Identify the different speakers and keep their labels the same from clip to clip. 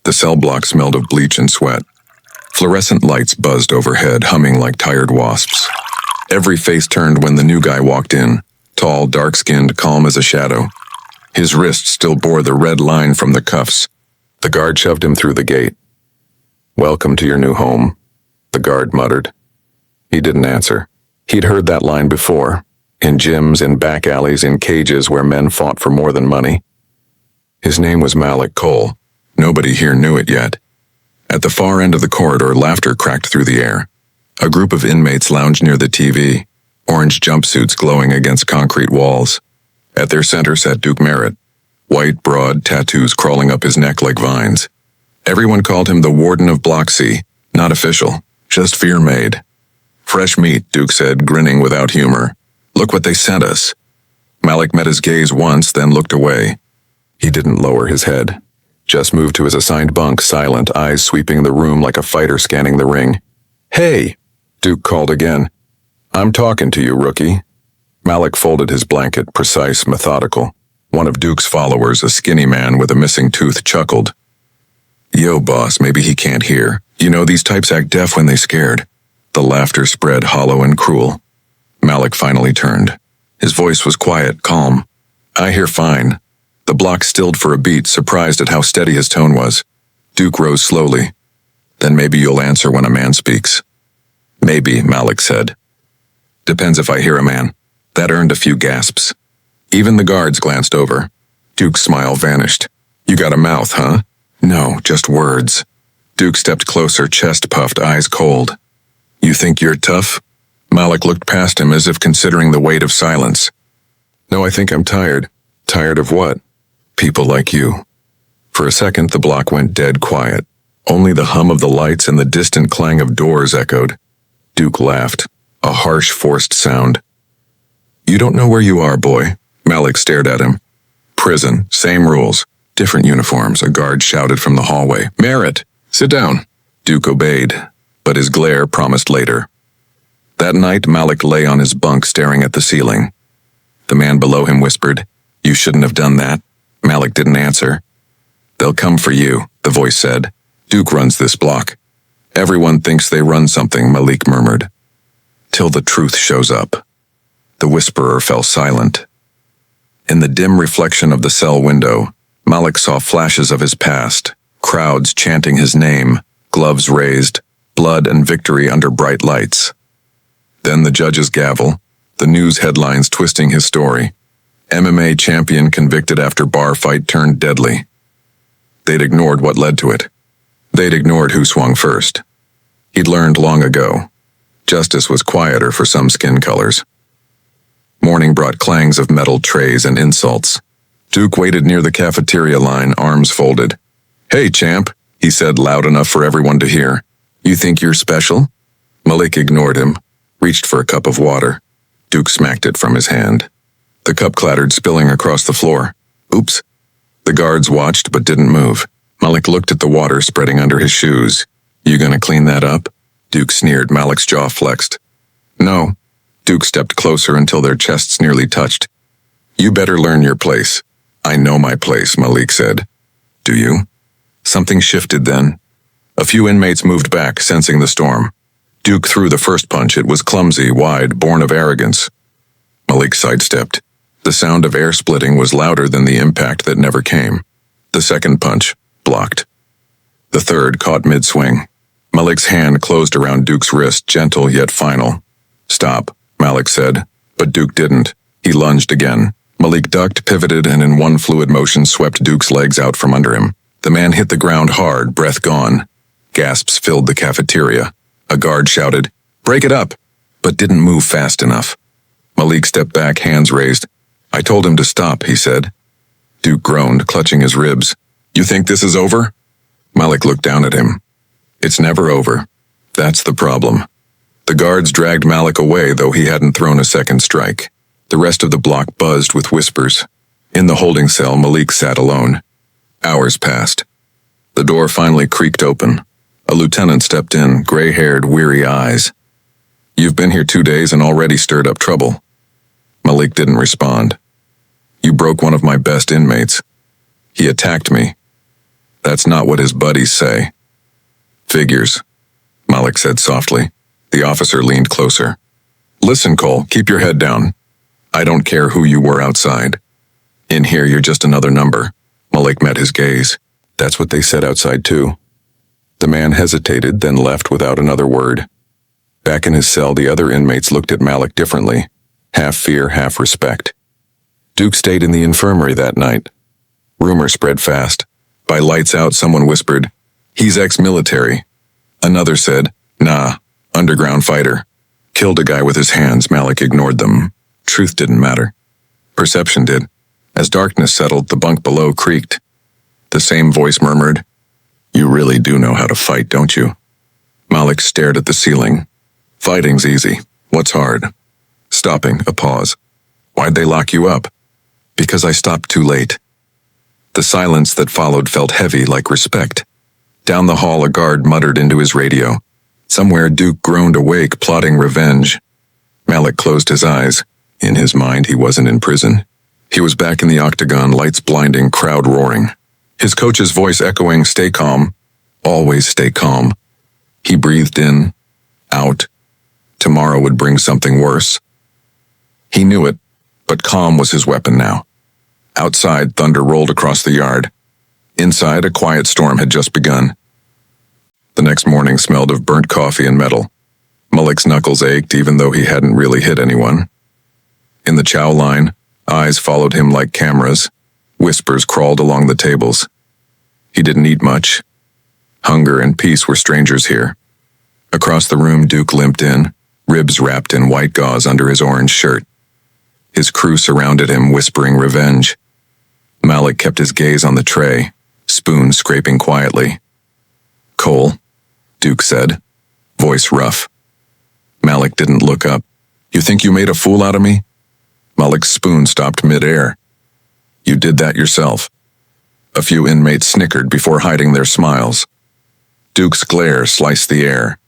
Speaker 1: The cell block smelled of bleach and sweat. Fluorescent lights buzzed overhead, humming like tired wasps. Every face turned when the new guy walked in, tall, dark-skinned, calm as a shadow. His wrist still bore the red line from the cuffs. The guard shoved him through the gate. "Welcome to your new home," the guard muttered. He didn't answer. He'd heard that line before, in gyms, in back alleys, in cages where men fought for more than money. His name was Malik Cole. Nobody here knew it yet. At the far end of the corridor, laughter cracked through the air. A group of inmates lounged near the TV, orange jumpsuits glowing against concrete walls. At their center sat Duke Merritt, white, broad, tattoos crawling up his neck like vines. Everyone called him the Warden of Block C, not official, just fear-made. "Fresh meat," Duke said, grinning without humor. "Look what they sent us." Malik met his gaze once, then looked away. He didn't lower his head, just moved to his assigned bunk, silent, eyes sweeping the room like a fighter scanning the ring. "Hey!" Duke called again. "I'm talking to you, rookie." Malik folded his blanket, precise, methodical. One of Duke's followers, a skinny man with a missing tooth, chuckled. "Yo, boss, maybe he can't hear. You know, these types act deaf when they scared." The laughter spread, hollow and cruel. Malik finally turned. His voice was quiet, calm. "I hear fine." The block stilled for a beat, surprised at how steady his tone was. Duke rose slowly. "Then maybe you'll answer when a man speaks." "Maybe," Malik said. "Depends if I hear a man." That earned a few gasps. Even the guards glanced over. Duke's smile vanished. "You got a mouth, huh?" "No, just words." Duke stepped closer, chest puffed, eyes cold. "You think you're tough?" Malik looked past him as if considering the weight of silence. "No, I think I'm tired." "Tired of what?" "People like you." For a second, the block went dead quiet. Only the hum of the lights and the distant clang of doors echoed. Duke laughed, a harsh, forced sound. "You don't know where you are, boy." Malik stared at him. "Prison, same rules, different uniforms," a guard shouted from the hallway. "Merritt, sit down." Duke obeyed, but his glare promised later. That night, Malik lay on his bunk staring at the ceiling. The man below him whispered, "You shouldn't have done that." Malik didn't answer. "They'll come for you," the voice said. "Duke runs this block." "Everyone thinks they run something," Malik murmured. "Till the truth shows up." The whisperer fell silent. In the dim reflection of the cell window, Malik saw flashes of his past, crowds chanting his name, gloves raised, blood and victory under bright lights. Then the judge's gavel, the news headlines twisting his story. MMA champion convicted after bar fight turned deadly. They'd ignored what led to it. They'd ignored who swung first. He'd learned long ago. Justice was quieter for some skin colors. Morning brought clangs of metal trays and insults. Duke waited near the cafeteria line, arms folded. "Hey, champ," he said loud enough for everyone to hear. "You think you're special?" Malik ignored him, reached for a cup of water. Duke smacked it from his hand. The cup clattered, spilling across the floor. "Oops." The guards watched but didn't move. Malik looked at the water spreading under his shoes. "You gonna clean that up?" Duke sneered. Malik's jaw flexed. "No." Duke stepped closer until their chests nearly touched. "You better learn your place." "I know my place," Malik said. "Do you?" Something shifted then. A few inmates moved back, sensing the storm. Duke threw the first punch. It was clumsy, wide, born of arrogance. Malik sidestepped. The sound of air splitting was louder than the impact that never came. The second punch, blocked. The third caught mid-swing. Malik's hand closed around Duke's wrist, gentle yet final. "Stop," Malik said, but Duke didn't. He lunged again. Malik ducked, pivoted, and in one fluid motion swept Duke's legs out from under him. The man hit the ground hard, breath gone. Gasps filled the cafeteria. A guard shouted, "Break it up," but didn't move fast enough. Malik stepped back, hands raised. "I told him to stop," he said. Duke groaned, clutching his ribs. "You think this is over?" Malik looked down at him. "It's never over. That's the problem." The guards dragged Malik away, though he hadn't thrown a second strike. The rest of the block buzzed with whispers. In the holding cell, Malik sat alone. Hours passed. The door finally creaked open. A lieutenant stepped in, gray-haired, weary eyes. "You've been here 2 days and already stirred up trouble." Malik didn't respond. "You broke one of my best inmates. He attacked me." That's not what his buddies say. Figures, Malik said softly. The officer leaned closer. Listen, Cole, keep your head down. I don't care who you were outside. In here, you're just another number. Malik met his gaze. That's what they said outside, too. The man hesitated, then left without another word. Back in his cell, the other inmates looked at Malik differently, half fear, half respect. Duke stayed in the infirmary that night. Rumor spread fast. By lights out, someone whispered, "He's ex-military." Another said, "Nah, underground fighter. Killed a guy with his hands." Malik ignored them. Truth didn't matter. Perception did. As darkness settled, the bunk below creaked. The same voice murmured, "You really do know how to fight, don't you?" Malik stared at the ceiling. "Fighting's easy. What's hard?" Stopping, a pause. "Why'd they lock you up?" "Because I stopped too late." The silence that followed felt heavy like respect. Down the hall, a guard muttered into his radio. Somewhere, Duke groaned awake, plotting revenge. Malik closed his eyes. In his mind, he wasn't in prison. He was back in the octagon, lights blinding, crowd roaring. His coach's voice echoing, "Stay calm. Always stay calm." He breathed in, out. Tomorrow would bring something worse. He knew it, but calm was his weapon now. Outside, thunder rolled across the yard. Inside, a quiet storm had just begun. The next morning smelled of burnt coffee and metal. Malik's knuckles ached even though he hadn't really hit anyone. In the chow line, eyes followed him like cameras. Whispers crawled along the tables. He didn't eat much. Hunger and peace were strangers here. Across the room, Duke limped in, ribs wrapped in white gauze under his orange shirt. His crew surrounded him, whispering revenge. Malik kept his gaze on the tray, spoon scraping quietly. "Cole," Duke said, voice rough. Malik didn't look up. "You think you made a fool out of me?" Malik's spoon stopped mid-air. "You did that yourself." A few inmates snickered before hiding their smiles. Duke's glare sliced the air.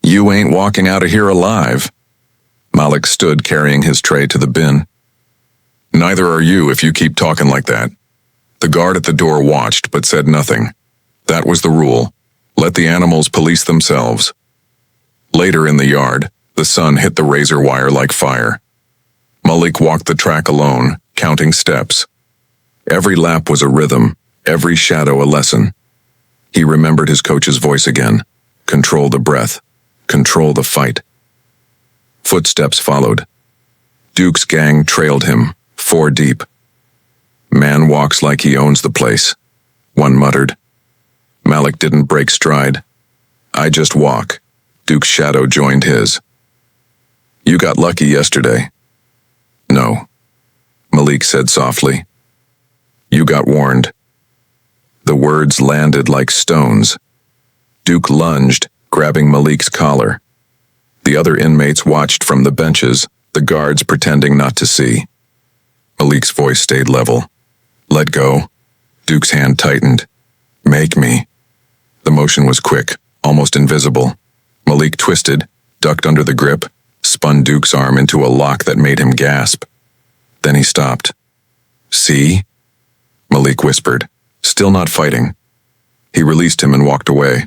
Speaker 1: "You ain't walking out of here alive." Malik stood carrying his tray to the bin. "Neither are you if you keep talking like that." The guard at the door watched but said nothing. That was the rule. Let the animals police themselves. Later in the yard, the sun hit the razor wire like fire. Malik walked the track alone, counting steps. Every lap was a rhythm, every shadow a lesson. He remembered his coach's voice again. Control the breath. Control the fight. Footsteps followed. Duke's gang trailed him, 4 deep. "Man walks like he owns the place," one muttered. Malik didn't break stride. "I just walk." Duke's shadow joined his. "You got lucky yesterday." "No," Malik said softly. "You got warned." The words landed like stones. Duke lunged, grabbing Malik's collar. The other inmates watched from the benches, the guards pretending not to see. Malik's voice stayed level. "Let go." Duke's hand tightened. "Make me." The motion was quick, almost invisible. Malik twisted, ducked under the grip, spun Duke's arm into a lock that made him gasp. Then he stopped. "See?" Malik whispered, still not fighting. He released him and walked away.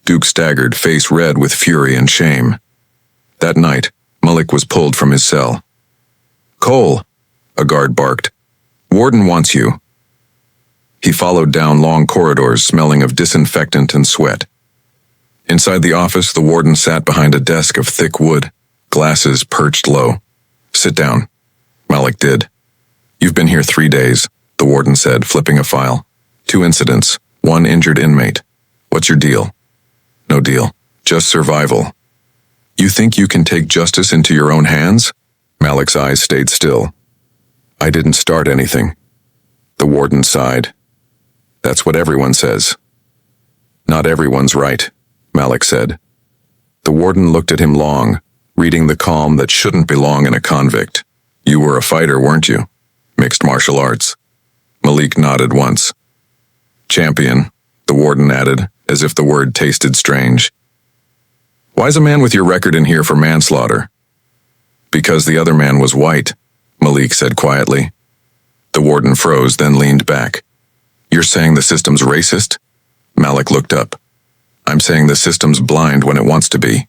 Speaker 1: Duke staggered, face red with fury and shame. That night, Malik was pulled from his cell. "Cole," a guard barked. "Warden wants you." He followed down long corridors smelling of disinfectant and sweat. Inside the office, the warden sat behind a desk of thick wood, glasses perched low. "Sit down." Malik did. "You've been here 3 days," the warden said, flipping a file. 2 incidents, 1 injured inmate. "What's your deal?" "No deal. Just survival." "You think you can take justice into your own hands?" Malik's eyes stayed still. "I didn't start anything." The warden sighed. "That's what everyone says." "Not everyone's right," Malik said. The warden looked at him long, reading the calm that shouldn't belong in a convict. "You were a fighter, weren't you? Mixed martial arts." Malik nodded once. "Champion," the warden added, as if the word tasted strange. "Why's a man with your record in here for manslaughter?" "Because the other man was white," Malik said quietly. The warden froze, then leaned back. You're saying the system's racist? Malik looked up. I'm saying the system's blind when it wants to be.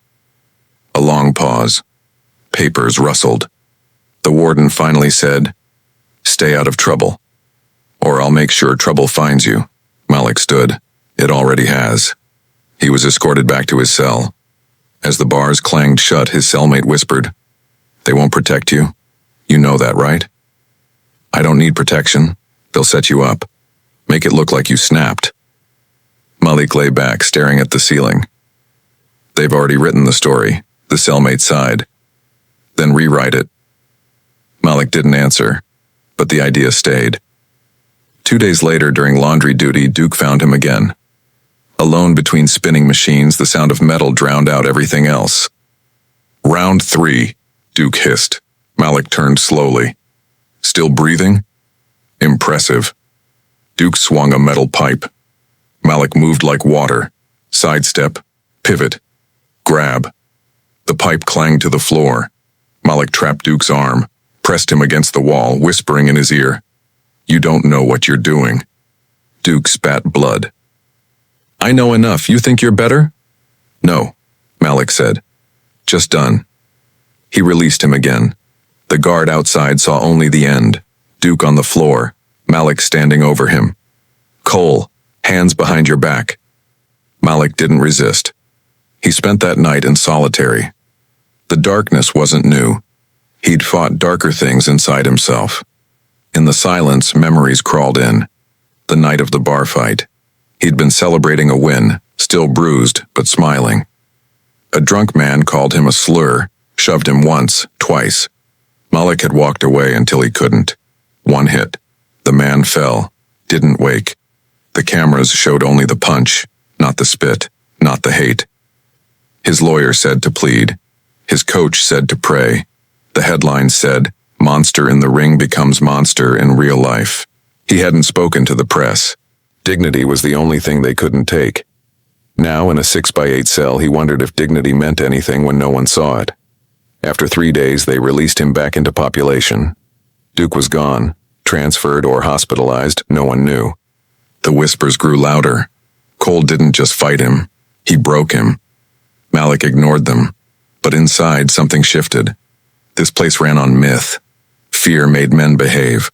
Speaker 1: A long pause. Papers rustled. The warden finally said, "Stay out of trouble. Or I'll make sure trouble finds you." Malik stood. It already has. He was escorted back to his cell. As the bars clanged shut, his cellmate whispered, "They won't protect you. You know that, right?" "I don't need protection. They'll set you up. Make it look like you snapped." Malik lay back, staring at the ceiling. "They've already written the story," the cellmate sighed. "Then rewrite it." Malik didn't answer, but the idea stayed. 2 days later, during laundry duty, Duke found him again. Alone between spinning machines, the sound of metal drowned out everything else. "Round 3, Duke hissed. Malik turned slowly. "Still breathing?" "Impressive." Duke swung a metal pipe. Malik moved like water. Sidestep, pivot, grab. The pipe clanged to the floor. Malik trapped Duke's arm, pressed him against the wall, whispering in his ear, "You don't know what you're doing." Duke spat blood. "I know enough. You think you're better?" "No," Malik said. "Just done." He released him again. The guard outside saw only the end. Duke on the floor, Malik standing over him. "Cole, hands behind your back." Malik didn't resist. He spent that night in solitary. The darkness wasn't new. He'd fought darker things inside himself. In the silence, memories crawled in. The night of the bar fight. He'd been celebrating a win, still bruised, but smiling. A drunk man called him a slur, shoved him once, twice. Malik had walked away until he couldn't. One hit. The man fell, didn't wake. The cameras showed only the punch, not the spit, not the hate. His lawyer said to plead. His coach said to pray. The headline said, "Monster in the ring becomes monster in real life." He hadn't spoken to the press. Dignity was the only thing they couldn't take. Now, in a 6x8 cell, he wondered if dignity meant anything when no one saw it. After 3 days, they released him back into population. Duke was gone, transferred or hospitalized, no one knew. The whispers grew louder. Cole didn't just fight him, he broke him. Malik ignored them, but inside something shifted. This place ran on myth. Fear made men behave.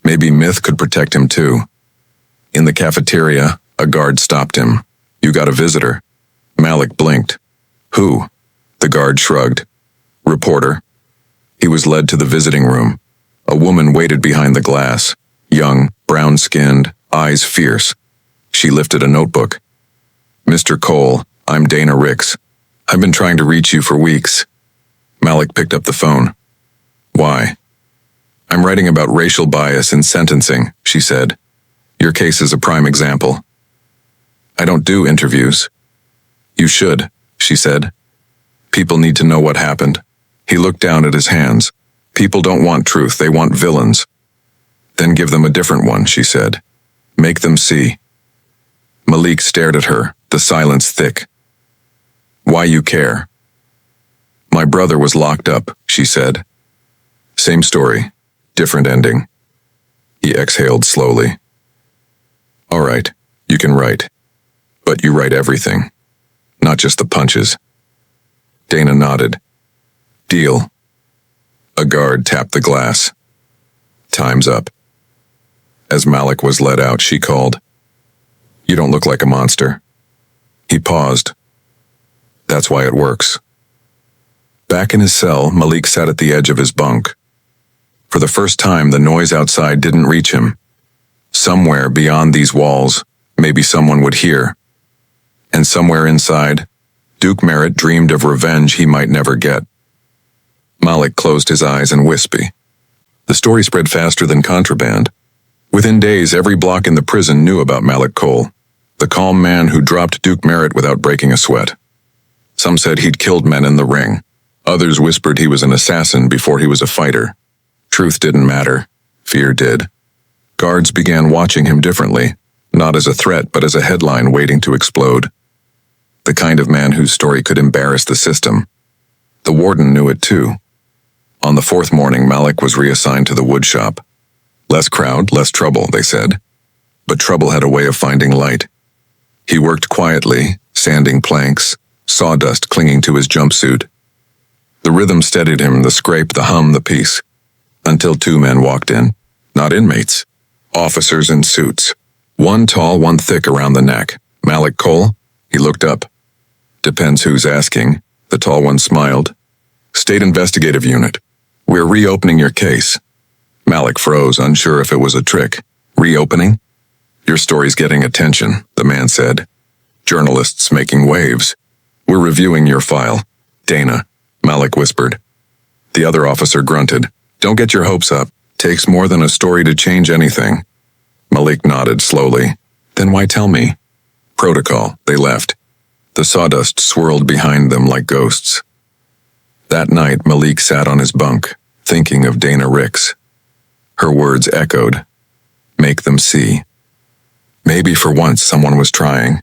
Speaker 1: Maybe myth could protect him too. In the cafeteria, a guard stopped him. "You got a visitor." Malik blinked. "Who?" The guard shrugged. "Reporter." He was led to the visiting room. A woman waited behind the glass. Young, brown-skinned, eyes fierce. She lifted a notebook. "Mr. Cole, I'm Dana Ricks. I've been trying to reach you for weeks." Malik picked up the phone. "Why?" "I'm writing about racial bias in sentencing," she said. "Your case is a prime example." "I don't do interviews." "You should," she said. "People need to know what happened." He looked down at his hands. "People don't want truth, they want villains." "Then give them a different one," she said. "Make them see." Malik stared at her, the silence thick. "Why you care?" "My brother was locked up," she said. "Same story, different ending." He exhaled slowly. "All right, you can write. But you write everything, not just the punches." Dana nodded. "Deal." A guard tapped the glass. "Time's up." As Malik was let out, she called, "You don't look like a monster." He paused. "That's why it works." Back in his cell, Malik sat at the edge of his bunk. For the first time, the noise outside didn't reach him. Somewhere beyond these walls, maybe someone would hear. And somewhere inside, Duke Merritt dreamed of revenge he might never get. Malik closed his eyes and wispy. The story spread faster than contraband. Within days, every block in the prison knew about Malik Cole, the calm man who dropped Duke Merritt without breaking a sweat. Some said he'd killed men in the ring. Others whispered he was an assassin before he was a fighter. Truth didn't matter. Fear did. Guards began watching him differently, not as a threat but as a headline waiting to explode. The kind of man whose story could embarrass the system. The warden knew it too. On the 4th morning, Malik was reassigned to the wood shop. Less crowd, less trouble, they said. But trouble had a way of finding light. He worked quietly, sanding planks, sawdust clinging to his jumpsuit. The rhythm steadied him, the scrape, the hum, the peace. Until two men walked in. Not inmates. Officers in suits. One tall, one thick around the neck. Malik Cole? He looked up. Depends who's asking. The tall one smiled. State Investigative Unit. We're reopening your case. Malik froze, unsure if it was a trick. Reopening? Your story's getting attention, the man said. Journalists making waves. We're reviewing your file. Dana, Malik whispered. The other officer grunted. Don't get your hopes up. Takes more than a story to change anything. Malik nodded slowly. Then why tell me? Protocol. They left. The sawdust swirled behind them like ghosts. That night, Malik sat on his bunk, thinking of Dana Ricks. Her words echoed. Make them see. Maybe for once someone was trying.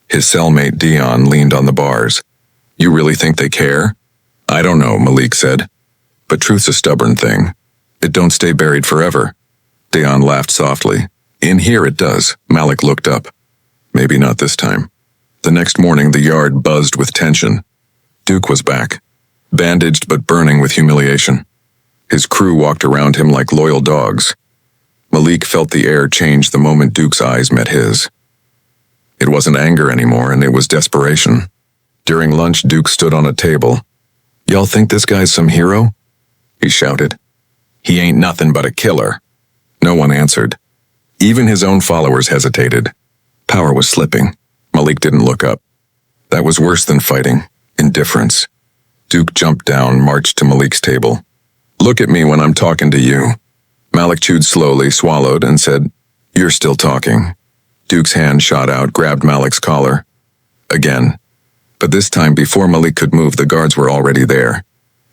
Speaker 1: His cellmate Dion leaned on the bars. You really think they care? I don't know, Malik said. But truth's a stubborn thing. It don't stay buried forever. Dion laughed softly. In here it does. Malik looked up. Maybe not this time. The next morning the yard buzzed with tension. Duke was back. Bandaged but burning with humiliation. His crew walked around him like loyal dogs. Malik felt the air change the moment Duke's eyes met his. It wasn't anger anymore, and it was desperation. During lunch, Duke stood on a table. Y'all think this guy's some hero? He shouted. He ain't nothing but a killer. No one answered. Even his own followers hesitated. Power was slipping. Malik didn't look up. That was worse than fighting. Indifference. Duke jumped down, marched to Malik's table. Look at me when I'm talking to you. Malik chewed slowly, swallowed, and said, You're still talking. Duke's hand shot out, grabbed Malik's collar. Again. But this time, before Malik could move, the guards were already there.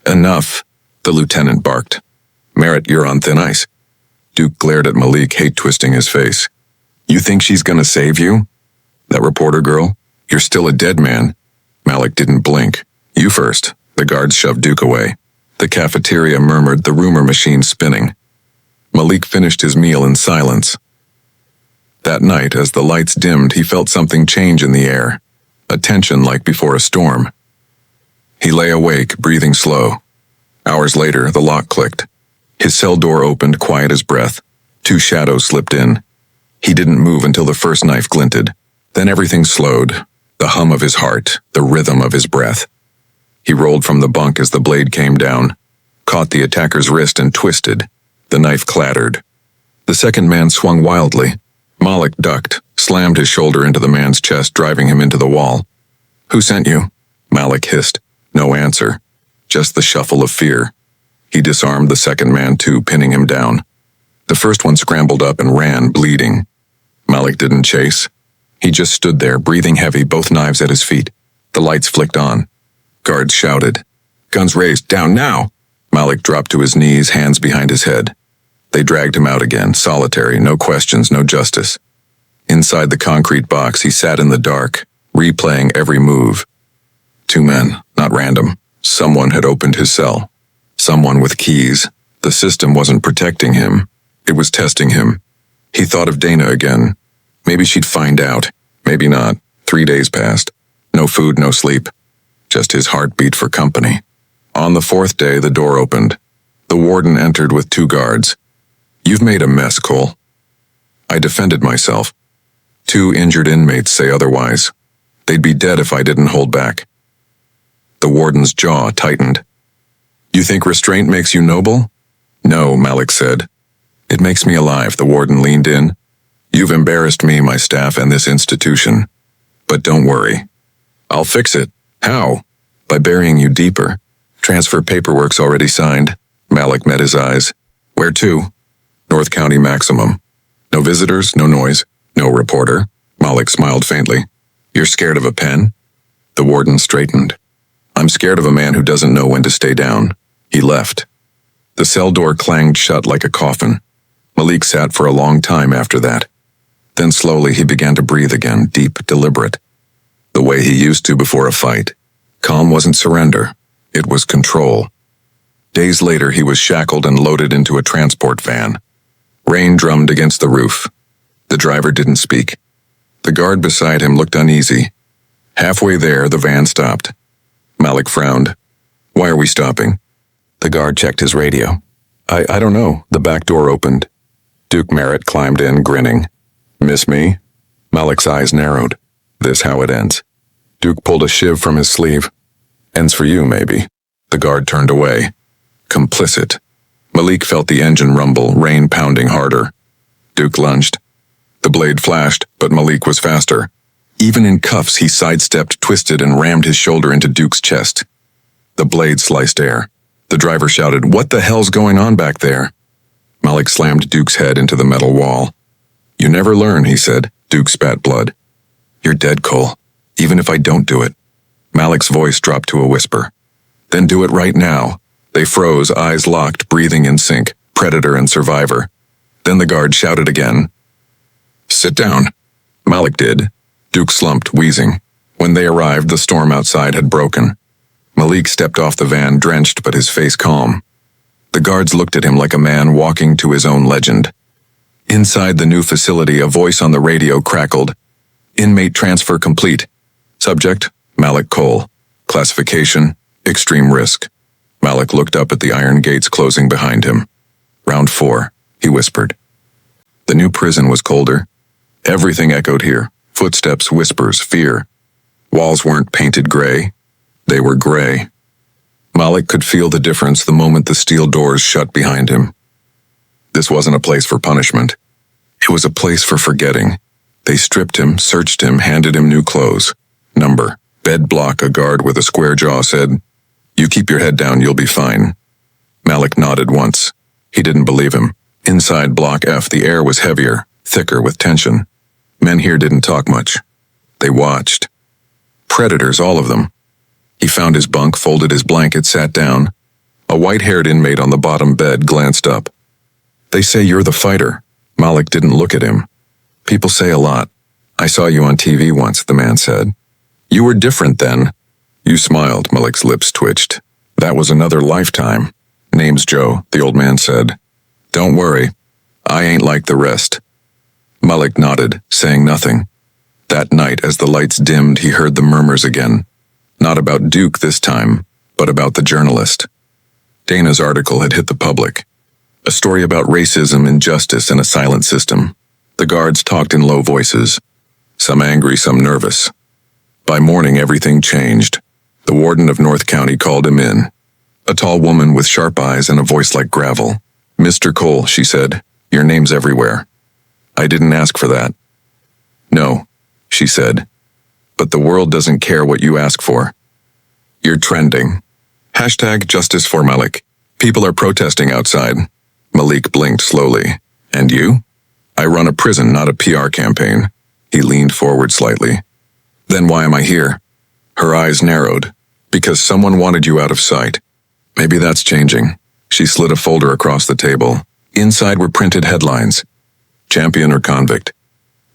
Speaker 1: Enough, the lieutenant barked. Merritt, you're on thin ice. Duke glared at Malik, hate twisting his face. You think she's gonna save you? That reporter girl? You're still a dead man. Malik didn't blink. You first. The guards shoved Duke away. The cafeteria murmured, the rumor machine spinning. Malik finished his meal in silence. That night, as the lights dimmed, he felt something change in the air. A tension like before a storm. He lay awake, breathing slow. Hours later, the lock clicked. His cell door opened, quiet as breath. Two shadows slipped in. He didn't move until the first knife glinted. Then everything slowed. The hum of his heart, the rhythm of his breath. He rolled from the bunk as the blade came down, caught the attacker's wrist and twisted. The knife clattered. The second man swung wildly. Malik ducked, slammed his shoulder into the man's chest, driving him into the wall. Who sent you? Malik hissed. No answer. Just the shuffle of fear. He disarmed the second man too, pinning him down. The first one scrambled up and ran, bleeding. Malik didn't chase. He just stood there, breathing heavy, both knives at his feet. The lights flicked on. Guards shouted. Guns raised, down now! Malik dropped to his knees, hands behind his head. They dragged him out again, solitary, no questions, no justice. Inside the concrete box, he sat in the dark, replaying every move. Two men, not random. Someone had opened his cell. Someone with keys. The system wasn't protecting him. It was testing him. He thought of Dana again. Maybe she'd find out. Maybe not. 3 days passed. No food, no sleep. Just his heartbeat for company. On the fourth day, the door opened. The warden entered with 2 guards. You've made a mess, Cole. I defended myself. 2 injured inmates say otherwise. They'd be dead if I didn't hold back. The warden's jaw tightened. You think restraint makes you noble? No, Malik said. It makes me alive, the warden leaned in. You've embarrassed me, my staff, and this institution. But don't worry. I'll fix it. How? By burying you deeper. Transfer paperwork's already signed. Malik met his eyes. Where to? North County Maximum. No visitors, no noise, no reporter. Malik smiled faintly. You're scared of a pen? The warden straightened. I'm scared of a man who doesn't know when to stay down. He left. The cell door clanged shut like a coffin. Malik sat for a long time after that. Then slowly he began to breathe again, deep, deliberate. The way he used to before a fight. Calm wasn't surrender. It was control. Days later, he was shackled and loaded into a transport van. Rain drummed against the roof. The driver didn't speak. The guard beside him looked uneasy. Halfway there, the van stopped. Malik frowned. Why are we stopping? The guard checked his radio. I don't know. The back door opened. Duke Merritt climbed in, grinning. Miss me? Malik's eyes narrowed. This how it ends. Duke pulled a shiv from his sleeve. Ends for you, maybe. The guard turned away. Complicit. Malik felt the engine rumble, rain pounding harder. Duke lunged. The blade flashed, but Malik was faster. Even in cuffs, he sidestepped, twisted, and rammed his shoulder into Duke's chest. The blade sliced air. The driver shouted, "What the hell's going on back there?" Malik slammed Duke's head into the metal wall. You never learn, he said. Duke spat blood. You're dead, Cole. Even if I don't do it. Malik's voice dropped to a whisper. Then do it right now. They froze, eyes locked, breathing in sync, predator and survivor. Then the guard shouted again. Sit down. Malik did. Duke slumped, wheezing. When they arrived, the storm outside had broken. Malik stepped off the van, drenched but his face calm. The guards looked at him like a man walking to his own legend. Inside the new facility, a voice on the radio crackled. Inmate transfer complete. Subject, Malik Cole. Classification, extreme risk. Malik looked up at the iron gates closing behind him. Round 4, he whispered. The new prison was colder. Everything echoed here. Footsteps, whispers, fear. Walls weren't painted gray. They were gray. Malik could feel the difference the moment the steel doors shut behind him. This wasn't a place for punishment. It was a place for forgetting. They stripped him, searched him, handed him new clothes. Number, bed block, a guard with a square jaw said, You keep your head down, you'll be fine. Malik nodded once. He didn't believe him. Inside block F, the air was heavier, thicker with tension. Men here didn't talk much. They watched. Predators, all of them. He found his bunk, folded his blanket, sat down. A white-haired inmate on the bottom bed glanced up. They say you're the fighter. Malik didn't look at him. People say a lot. I saw you on TV once, the man said. You were different then. You smiled, Malik's lips twitched. That was another lifetime. Name's Joe, the old man said. Don't worry. I ain't like the rest. Malik nodded, saying nothing. That night, as the lights dimmed, he heard the murmurs again. Not about Duke this time, but about the journalist. Dana's article had hit the public. A story about racism, injustice, and a silent system. The guards talked in low voices. Some angry, some nervous. By morning, everything changed. The warden of North County called him in. A tall woman with sharp eyes and a voice like gravel. Mr. Cole, she said, your name's everywhere. I didn't ask for that. No, she said. But the world doesn't care what you ask for. You're trending. Hashtag justice for Malik. People are protesting outside. Malik blinked slowly. And you? I run a prison, not a PR campaign. He leaned forward slightly. Then why am I here? Her eyes narrowed. Because someone wanted you out of sight. Maybe that's changing. She slid a folder across the table. Inside were printed headlines. Champion or convict?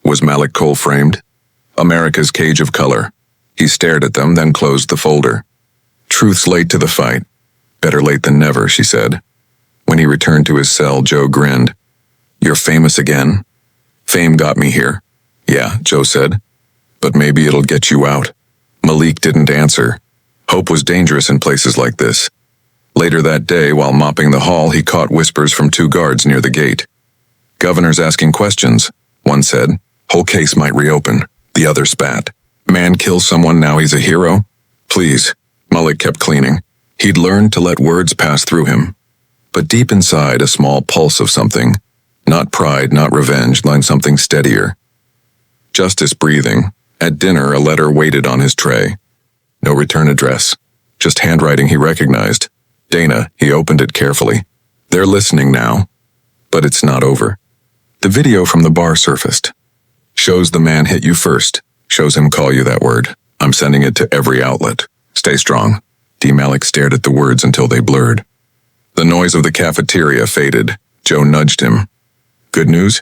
Speaker 1: Was Malik Cole framed? America's cage of color. He stared at them, then closed the folder. Truth's late to the fight. Better late than never, she said. When he returned to his cell, Joe grinned. You're famous again? Fame got me here. Yeah, Joe said. But maybe it'll get you out. Malik didn't answer. Hope was dangerous in places like this. Later that day, while mopping the hall, he caught whispers from 2 guards near the gate. Governor's asking questions, one said. Whole case might reopen. The other spat. Man kills someone, now he's a hero? Please. Malik kept cleaning. He'd learned to let words pass through him. But deep inside, a small pulse of something. Not pride, not revenge, like something steadier. Justice breathing. At dinner, a letter waited on his tray. No return address. Just handwriting he recognized. Dana, he opened it carefully. They're listening now. But it's not over. The video from the bar surfaced. Shows the man hit you first. Shows him call you that word. I'm sending it to every outlet. Stay strong. D. Malik stared at the words until they blurred. The noise of the cafeteria faded. Joe nudged him. Good news?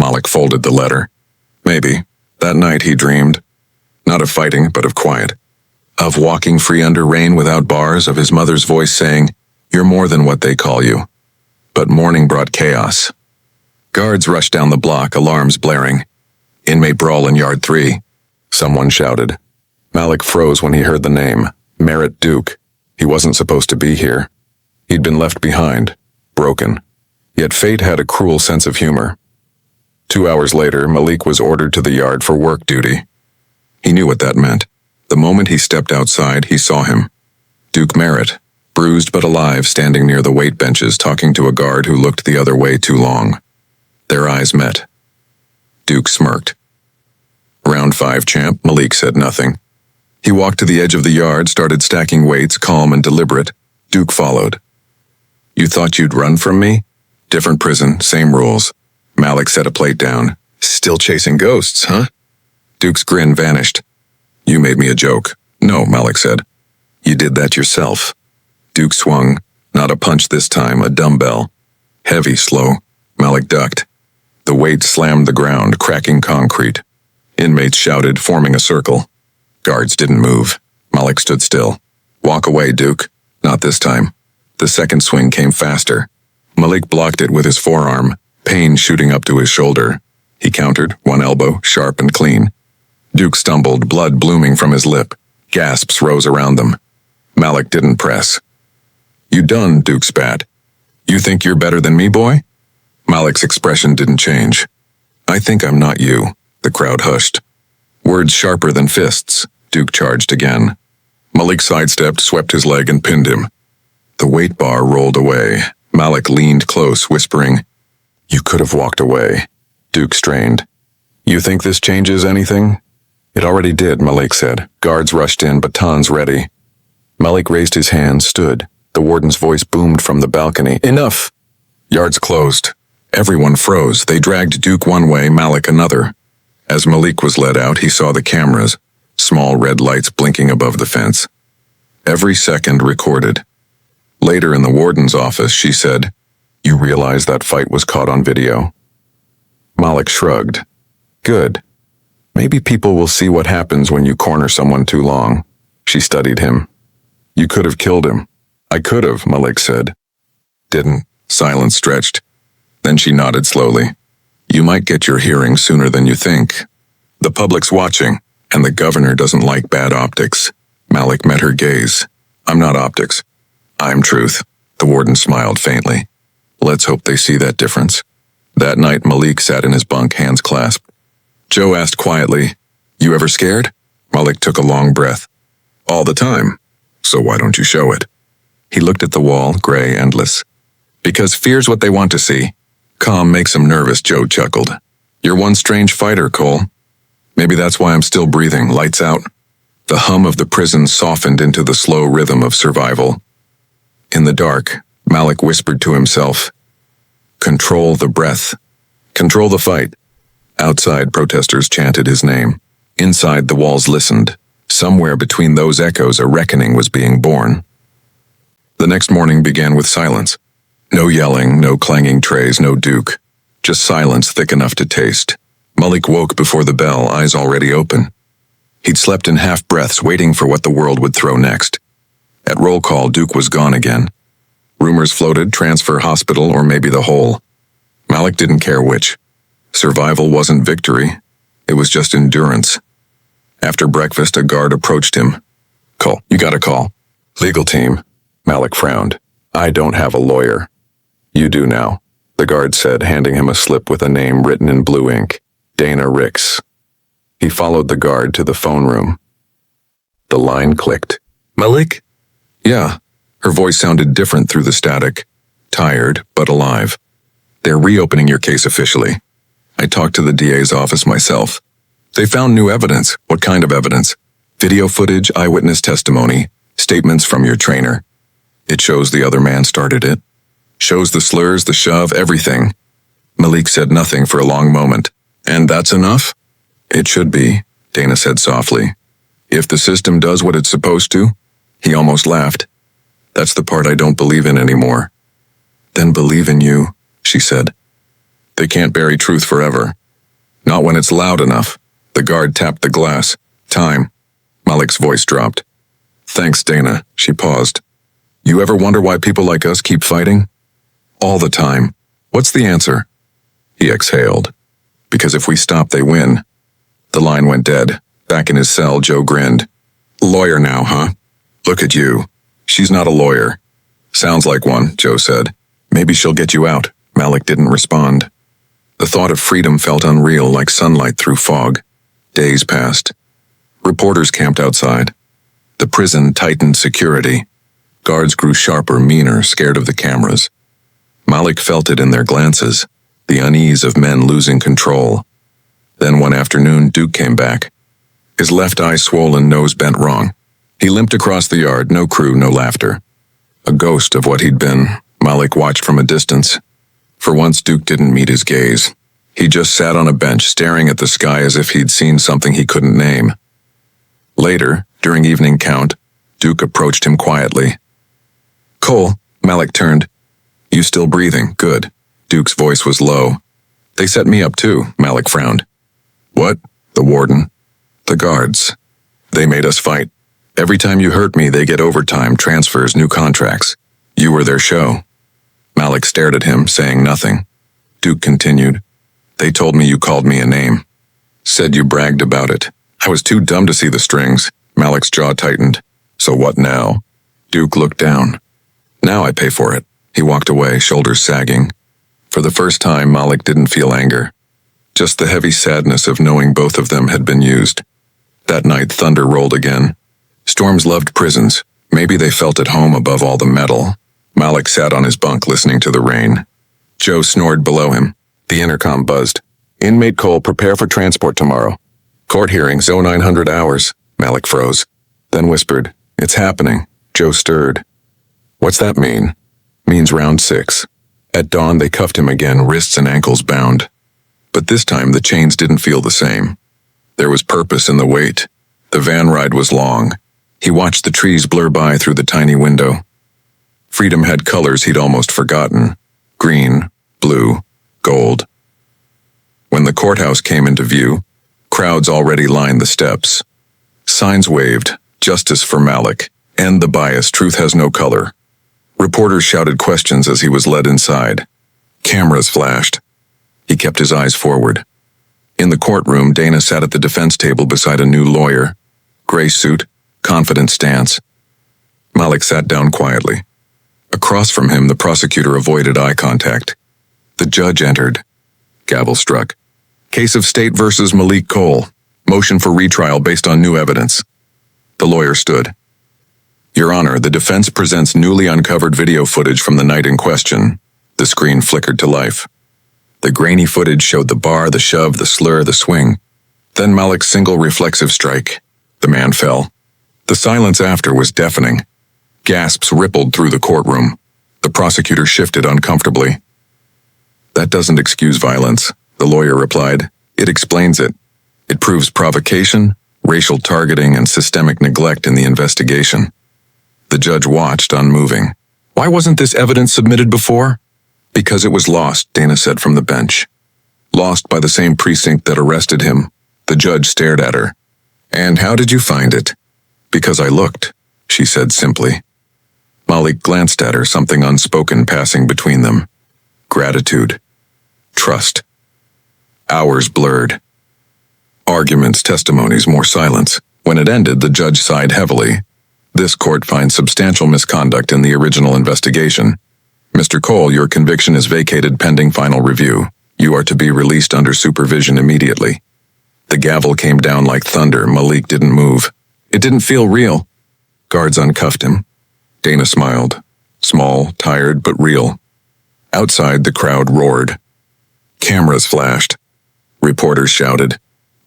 Speaker 1: Malik folded the letter. Maybe. That night he dreamed. Not of fighting, but of quiet. Of walking free under rain without bars, of his mother's voice saying, You're more than what they call you. But morning brought chaos. Guards rushed down the block, alarms blaring. Inmate brawl in yard 3. Someone shouted. Malik froze when he heard the name. Merritt Duke. He wasn't supposed to be here. He'd been left behind, broken. Yet fate had a cruel sense of humor. 2 hours later, Malik was ordered to the yard for work duty. He knew what that meant. The moment he stepped outside, he saw him. Duke Merritt, bruised but alive, standing near the weight benches, talking to a guard who looked the other way too long. Their eyes met. Duke smirked. "Round 5, champ," Malik said nothing. He walked to the edge of the yard, started stacking weights, calm and deliberate. Duke followed. "You thought you'd run from me? Different prison, same rules." Malik set a plate down. "Still chasing ghosts, huh?" Duke's grin vanished. "You made me a joke." "No," Malik said. "You did that yourself." Duke swung. Not a punch this time, a dumbbell. Heavy, slow. Malik ducked. The weight slammed the ground, cracking concrete. Inmates shouted, forming a circle. Guards didn't move. Malik stood still. "Walk away, Duke." "Not this time." The second swing came faster. Malik blocked it with his forearm, pain shooting up to his shoulder. He countered, one elbow, sharp and clean. Duke stumbled, blood blooming from his lip. Gasps rose around them. Malik didn't press. "You done?" Duke spat. "You think you're better than me, boy?" Malik's expression didn't change. "I think I'm not you." The crowd hushed. Words sharper than fists. Duke charged again. Malik sidestepped, swept his leg, and pinned him. The weight bar rolled away. Malik leaned close, whispering, "You could have walked away." Duke strained. "You think this changes anything?" "It already did," Malik said. Guards rushed in, batons ready. Malik raised his hand, stood. The warden's voice boomed from the balcony. "Enough!" Yards closed. Everyone froze. They dragged Duke one way, Malik another. As Malik was led out, he saw the cameras, small red lights blinking above the fence. Every second recorded. Later in the warden's office, she said, "You realize that fight was caught on video?" Malik shrugged. "Good. Maybe people will see what happens when you corner someone too long." She studied him. "You could have killed him." "I could have," Malik said. "Didn't." Silence stretched. Then she nodded slowly. "You might get your hearing sooner than you think. The public's watching, and the governor doesn't like bad optics." Malik met her gaze. "I'm not optics. I'm truth." The warden smiled faintly. "Let's hope they see that difference." That night, Malik sat in his bunk, hands clasped. Joe asked quietly, "You ever scared?" Malik took a long breath. "All the time. So why don't you show it?" He looked at the wall, gray, endless. "Because fear's what they want to see. Calm makes them nervous," Joe chuckled. "You're one strange fighter, Cole. Maybe that's why I'm still breathing, lights out." The hum of the prison softened into the slow rhythm of survival. In the dark, Malik whispered to himself, "Control the breath. Control the fight." Outside, protesters chanted his name. Inside, the walls listened. Somewhere between those echoes, a reckoning was being born. The next morning began with silence. No yelling, no clanging trays, no Duke. Just silence thick enough to taste. Malik woke before the bell, eyes already open. He'd slept in half breaths, waiting for what the world would throw next. At roll call, Duke was gone again. Rumors floated, transfer, hospital, or maybe the whole. Malik didn't care which. Survival wasn't victory. It was just endurance. After breakfast, a guard approached him. "Call. You got a call." "Legal team." Malik frowned. "I don't have a lawyer." "You do now," the guard said, handing him a slip with a name written in blue ink. Dana Ricks. He followed the guard to the phone room. The line clicked. "Malik?" "Yeah." Her voice sounded different through the static. Tired, but alive. "They're reopening your case officially. I talked to the DA's office myself. They found new evidence." "What kind of evidence?" "Video footage, eyewitness testimony, statements from your trainer. It shows the other man started it. Shows the slurs, the shove, everything." Malik said nothing for a long moment. "And that's enough?" "It should be," Dana said softly. "If the system does what it's supposed to." He almost laughed. "That's the part I don't believe in anymore." "Then believe in you," she said. "They can't bury truth forever. Not when it's loud enough." The guard tapped the glass. "Time." Malik's voice dropped. "Thanks, Dana." She paused. "You ever wonder why people like us keep fighting?" "All the time." "What's the answer?" He exhaled. Because if we stop, they win. The line went dead. Back in his cell, Joe grinned. Lawyer now, huh? Look at you. She's not a lawyer. Sounds like one, Joe said. Maybe she'll get you out. Malik didn't respond. The thought of freedom felt unreal, like sunlight through fog. Days passed. Reporters camped outside. The prison tightened security. Guards grew sharper, meaner, scared of the cameras. Malik felt it in their glances, the unease of men losing control. Then one afternoon, Duke came back. His left eye swollen, nose bent wrong. He limped across the yard, no crew, no laughter. A ghost of what he'd been, Malik watched from a distance. For once, Duke didn't meet his gaze. He just sat on a bench, staring at the sky as if he'd seen something he couldn't name. Later, during evening count, Duke approached him quietly. Cole, Malik turned. You still breathing? Good. Duke's voice was low. They set me up too, Malik frowned. What? The warden. The guards. They made us fight. Every time you hurt me, they get overtime, transfers, new contracts. You were their show. Malik stared at him, saying nothing. Duke continued. They told me you called me a name. Said you bragged about it. I was too dumb to see the strings. Malik's jaw tightened. So what now? Duke looked down. Now I pay for it. He walked away, shoulders sagging. For the first time, Malik didn't feel anger. Just the heavy sadness of knowing both of them had been used. That night, thunder rolled again. Storms loved prisons. Maybe they felt at home above all the metal. Malik sat on his bunk listening to the rain. Joe snored below him. The intercom buzzed. Inmate Cole, prepare for transport tomorrow. Court hearing, 0900 hours. Malik froze. Then whispered, It's happening. Joe stirred. What's that mean? Means round 6. At dawn, they cuffed him again, wrists and ankles bound. But this time, the chains didn't feel the same. There was purpose in the wait. The van ride was long. He watched the trees blur by through the tiny window. Freedom had colors he'd almost forgotten. Green, blue, gold. When the courthouse came into view, crowds already lined the steps. Signs waved, justice for Malik, end the bias, truth has no color. Reporters shouted questions as he was led inside. Cameras flashed. He kept his eyes forward. In the courtroom, Dana sat at the defense table beside a new lawyer. Gray suit, confident stance. Malik sat down quietly. Across from him, the prosecutor avoided eye contact. The judge entered. Gavel struck. Case of State versus Malik Cole. Motion for retrial based on new evidence. The lawyer stood. Your Honor, the defense presents newly uncovered video footage from the night in question. The screen flickered to life. The grainy footage showed the bar, the shove, the slur, the swing. Then Malik's single reflexive strike. The man fell. The silence after was deafening. Gasps rippled through the courtroom. The prosecutor shifted uncomfortably. That doesn't excuse violence, the lawyer replied. It explains it. It proves provocation, racial targeting, and systemic neglect in the investigation. The judge watched, unmoving. Why wasn't this evidence submitted before? Because it was lost, Dana said from the bench. Lost by the same precinct that arrested him. The judge stared at her. And how did you find it? Because I looked, she said simply. Malik glanced at her, something unspoken passing between them. Gratitude. Trust. Hours blurred. Arguments, testimonies, more silence. When it ended, the judge sighed heavily. This court finds substantial misconduct in the original investigation. Mr. Cole, your conviction is vacated pending final review. You are to be released under supervision immediately. The gavel came down like thunder. Malik didn't move. It didn't feel real. Guards uncuffed him. Dana smiled. Small, tired, but real. Outside, the crowd roared. Cameras flashed. Reporters shouted.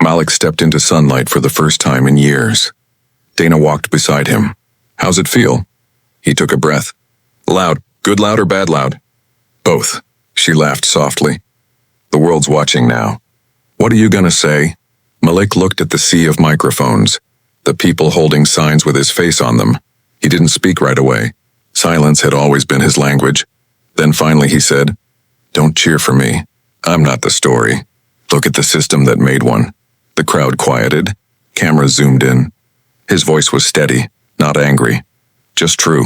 Speaker 1: Malik stepped into sunlight for the first time in years. Dana walked beside him. How's it feel? He took a breath. Loud. Good loud or bad loud? Both. She laughed softly. The world's watching now. What are you gonna say? Malik looked at the sea of microphones, the people holding signs with his face on them. He didn't speak right away. Silence had always been his language. Then finally he said, Don't cheer for me. I'm not the story. Look at the system that made one. The crowd quieted. Cameras zoomed in. His voice was steady, not angry. Just true.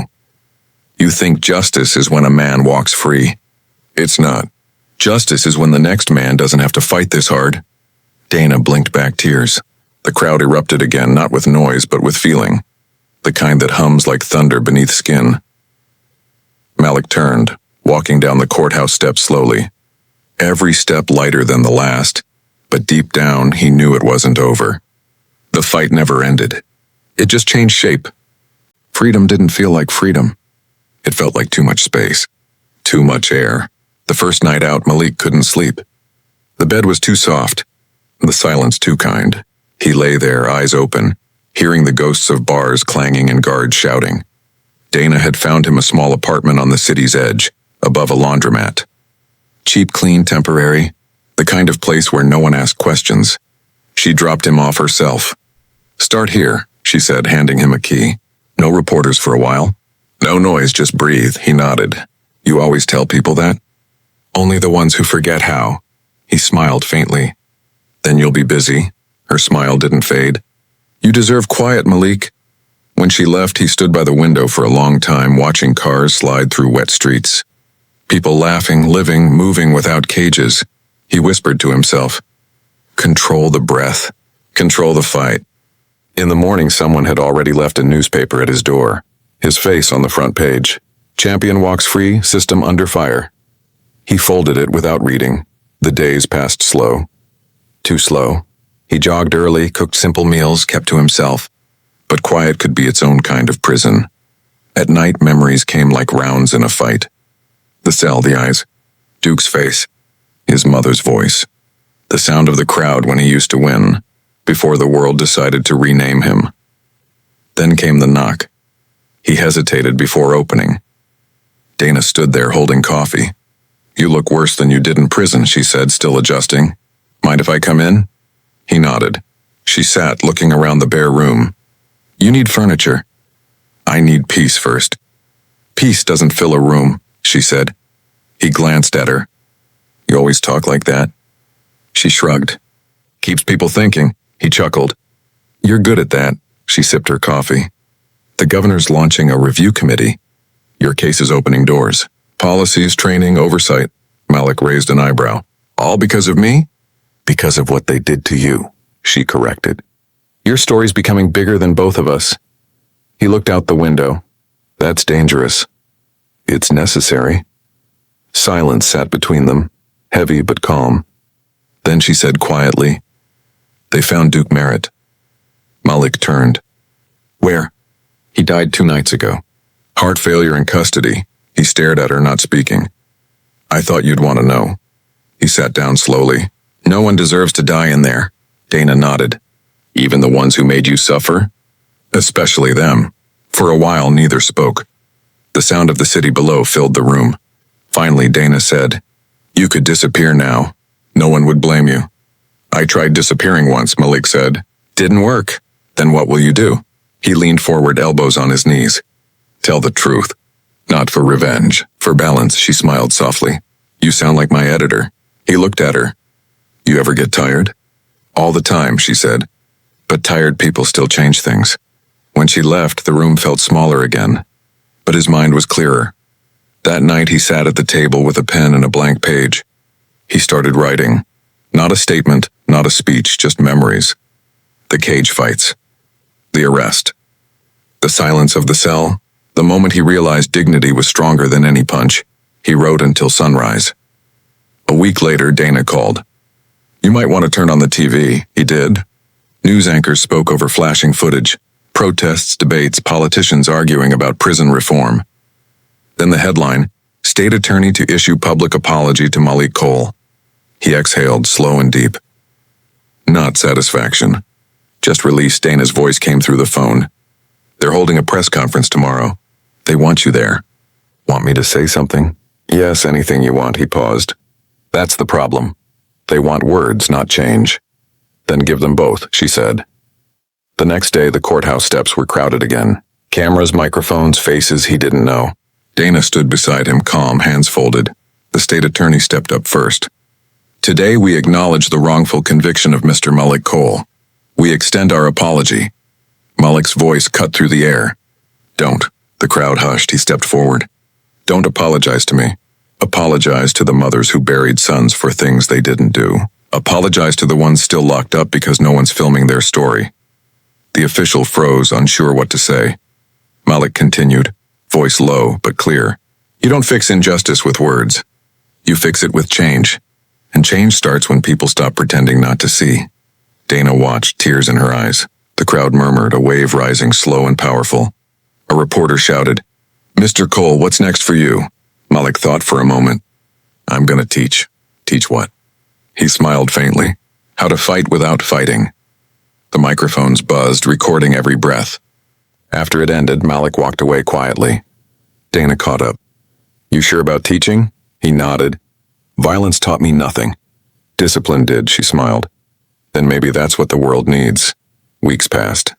Speaker 1: You think justice is when a man walks free. It's not. Justice is when the next man doesn't have to fight this hard. Dana blinked back tears. The crowd erupted again, not with noise, but with feeling. The kind that hums like thunder beneath skin. Malik turned, walking down the courthouse steps slowly. Every step lighter than the last, but deep down he knew it wasn't over. The fight never ended. It just changed shape. Freedom didn't feel like freedom. It felt like too much space. Too much air. The first night out, Malik couldn't sleep. The bed was too soft. The silence too kind. He lay there, eyes open, hearing the ghosts of bars clanging and guards shouting. Dana had found him a small apartment on the city's edge, above a laundromat. Cheap, clean, temporary, the kind of place where no one asked questions. She dropped him off herself. "Start here," she said, handing him a key. "No reporters for a while." "No noise, just breathe," he nodded. "You always tell people that?" "Only the ones who forget how." He smiled faintly. "Then you'll be busy." Her smile didn't fade. "You deserve quiet, Malik." When she left, he stood by the window for a long time, watching cars slide through wet streets. People laughing, living, moving without cages. He whispered to himself, "Control the breath. Control the fight." In the morning, someone had already left a newspaper at his door. His face on the front page. "Champion walks free, system under fire." He folded it without reading. The days passed slow. Too slow. He jogged early, cooked simple meals, kept to himself. But quiet could be its own kind of prison. At night, memories came like rounds in a fight. The cell, the eyes. Duke's face. His mother's voice. The sound of the crowd when he used to win, before the world decided to rename him. Then came the knock. He hesitated before opening. Dana stood there holding coffee. "You look worse than you did in prison," she said, still adjusting. "Mind if I come in?" He nodded. She sat, looking around the bare room. "You need furniture." "I need peace first." "Peace doesn't fill a room," she said. He glanced at her. "You always talk like that?" She shrugged. "Keeps people thinking," he chuckled. "You're good at that." She sipped her coffee. "The governor's launching a review committee. Your case is opening doors. Policies, training, oversight." Malik raised an eyebrow. "All because of me?" "Because of what they did to you," she corrected. "Your story's becoming bigger than both of us." He looked out the window. "That's dangerous." "It's necessary." Silence sat between them, heavy but calm. Then she said quietly, "They found Duke Merritt." Malik turned. "Where?" "He died 2 nights ago. Heart failure in custody." He stared at her, not speaking. "I thought you'd want to know." He sat down slowly. "No one deserves to die in there." Dana nodded. "Even the ones who made you suffer?" "Especially them." For a while, neither spoke. The sound of the city below filled the room. Finally, Dana said, "You could disappear now. No one would blame you." "I tried disappearing once," Malik said. "Didn't work." "Then what will you do?" He leaned forward, elbows on his knees. "Tell the truth. Not for revenge, for balance," she smiled softly. "You sound like my editor." He looked at her. "You ever get tired?" "All the time," she said. "But tired people still change things." When she left, the room felt smaller again. But his mind was clearer. That night he sat at the table with a pen and a blank page. He started writing. Not a statement, not a speech, just memories. The cage fights. The arrest. The silence of the cell. The moment he realized dignity was stronger than any punch. He wrote until sunrise. A week later, Dana called. "You might want to turn on the TV." He did. News anchors spoke over flashing footage. Protests, debates, politicians arguing about prison reform. Then the headline, "State Attorney to issue public apology to Malik Cole." He exhaled, slow and deep. Not satisfaction. Just release. Dana's voice came through the phone. "They're holding a press conference tomorrow. They want you there." "Want me to say something?" "Yes, anything you want," he paused. "That's the problem. They want words, not change." "Then give them both," she said. The next day, the courthouse steps were crowded again. Cameras, microphones, faces he didn't know. Dana stood beside him, calm, hands folded. The state attorney stepped up first. "Today we acknowledge the wrongful conviction of Mr. Malik Cole. We extend our apology." Malik's voice cut through the air. "Don't." The crowd hushed. He stepped forward. "Don't apologize to me. Apologize to the mothers who buried sons for things they didn't do. Apologize to the ones still locked up because no one's filming their story. The official froze, unsure what to say. Malik continued, voice low but clear. You don't fix injustice with words. You fix it with change. And change starts when people stop pretending not to see. Dana watched, tears in her eyes. The crowd murmured, a wave rising slow and powerful. A reporter shouted, Mr. Cole, what's next for you? Malik thought for a moment. I'm gonna teach. Teach what? He smiled faintly. How to fight without fighting. The microphones buzzed, recording every breath. After it ended, Malik walked away quietly. Dana caught up. You sure about teaching? He nodded. Violence taught me nothing. Discipline did, she smiled. Then maybe that's what the world needs. Weeks passed.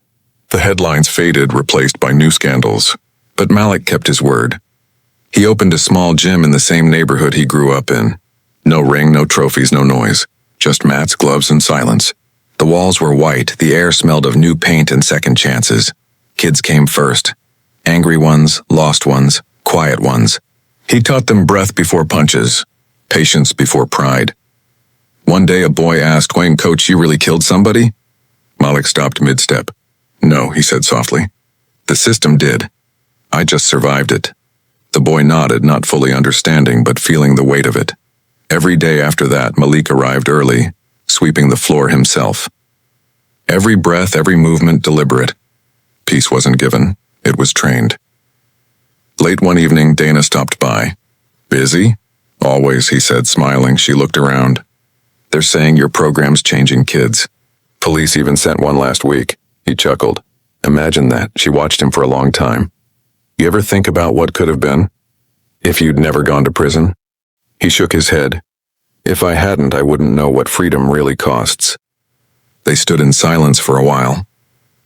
Speaker 1: The headlines faded, replaced by new scandals. But Malik kept his word. He opened a small gym in the same neighborhood he grew up in. No ring, no trophies, no noise. Just mats, gloves, and silence. The walls were white, the air smelled of new paint and second chances. Kids came first. Angry ones, lost ones, quiet ones. He taught them breath before punches, patience before pride. One day a boy asked, Wayne, coach, you really killed somebody? Malik stopped mid-step. No, he said softly. The system did. I just survived it. The boy nodded, not fully understanding, but feeling the weight of it. Every day after that, Malik arrived early, sweeping the floor himself. Every breath, every movement deliberate. Peace wasn't given, it was trained. Late one evening, Dana stopped by. Busy? Always, he said, smiling. She looked around. They're saying your program's changing kids. Police even sent one last week. He chuckled. Imagine that. She watched him for a long time. You ever think about what could have been? If you'd never gone to prison? He shook his head. If I hadn't, I wouldn't know what freedom really costs. They stood in silence for a while.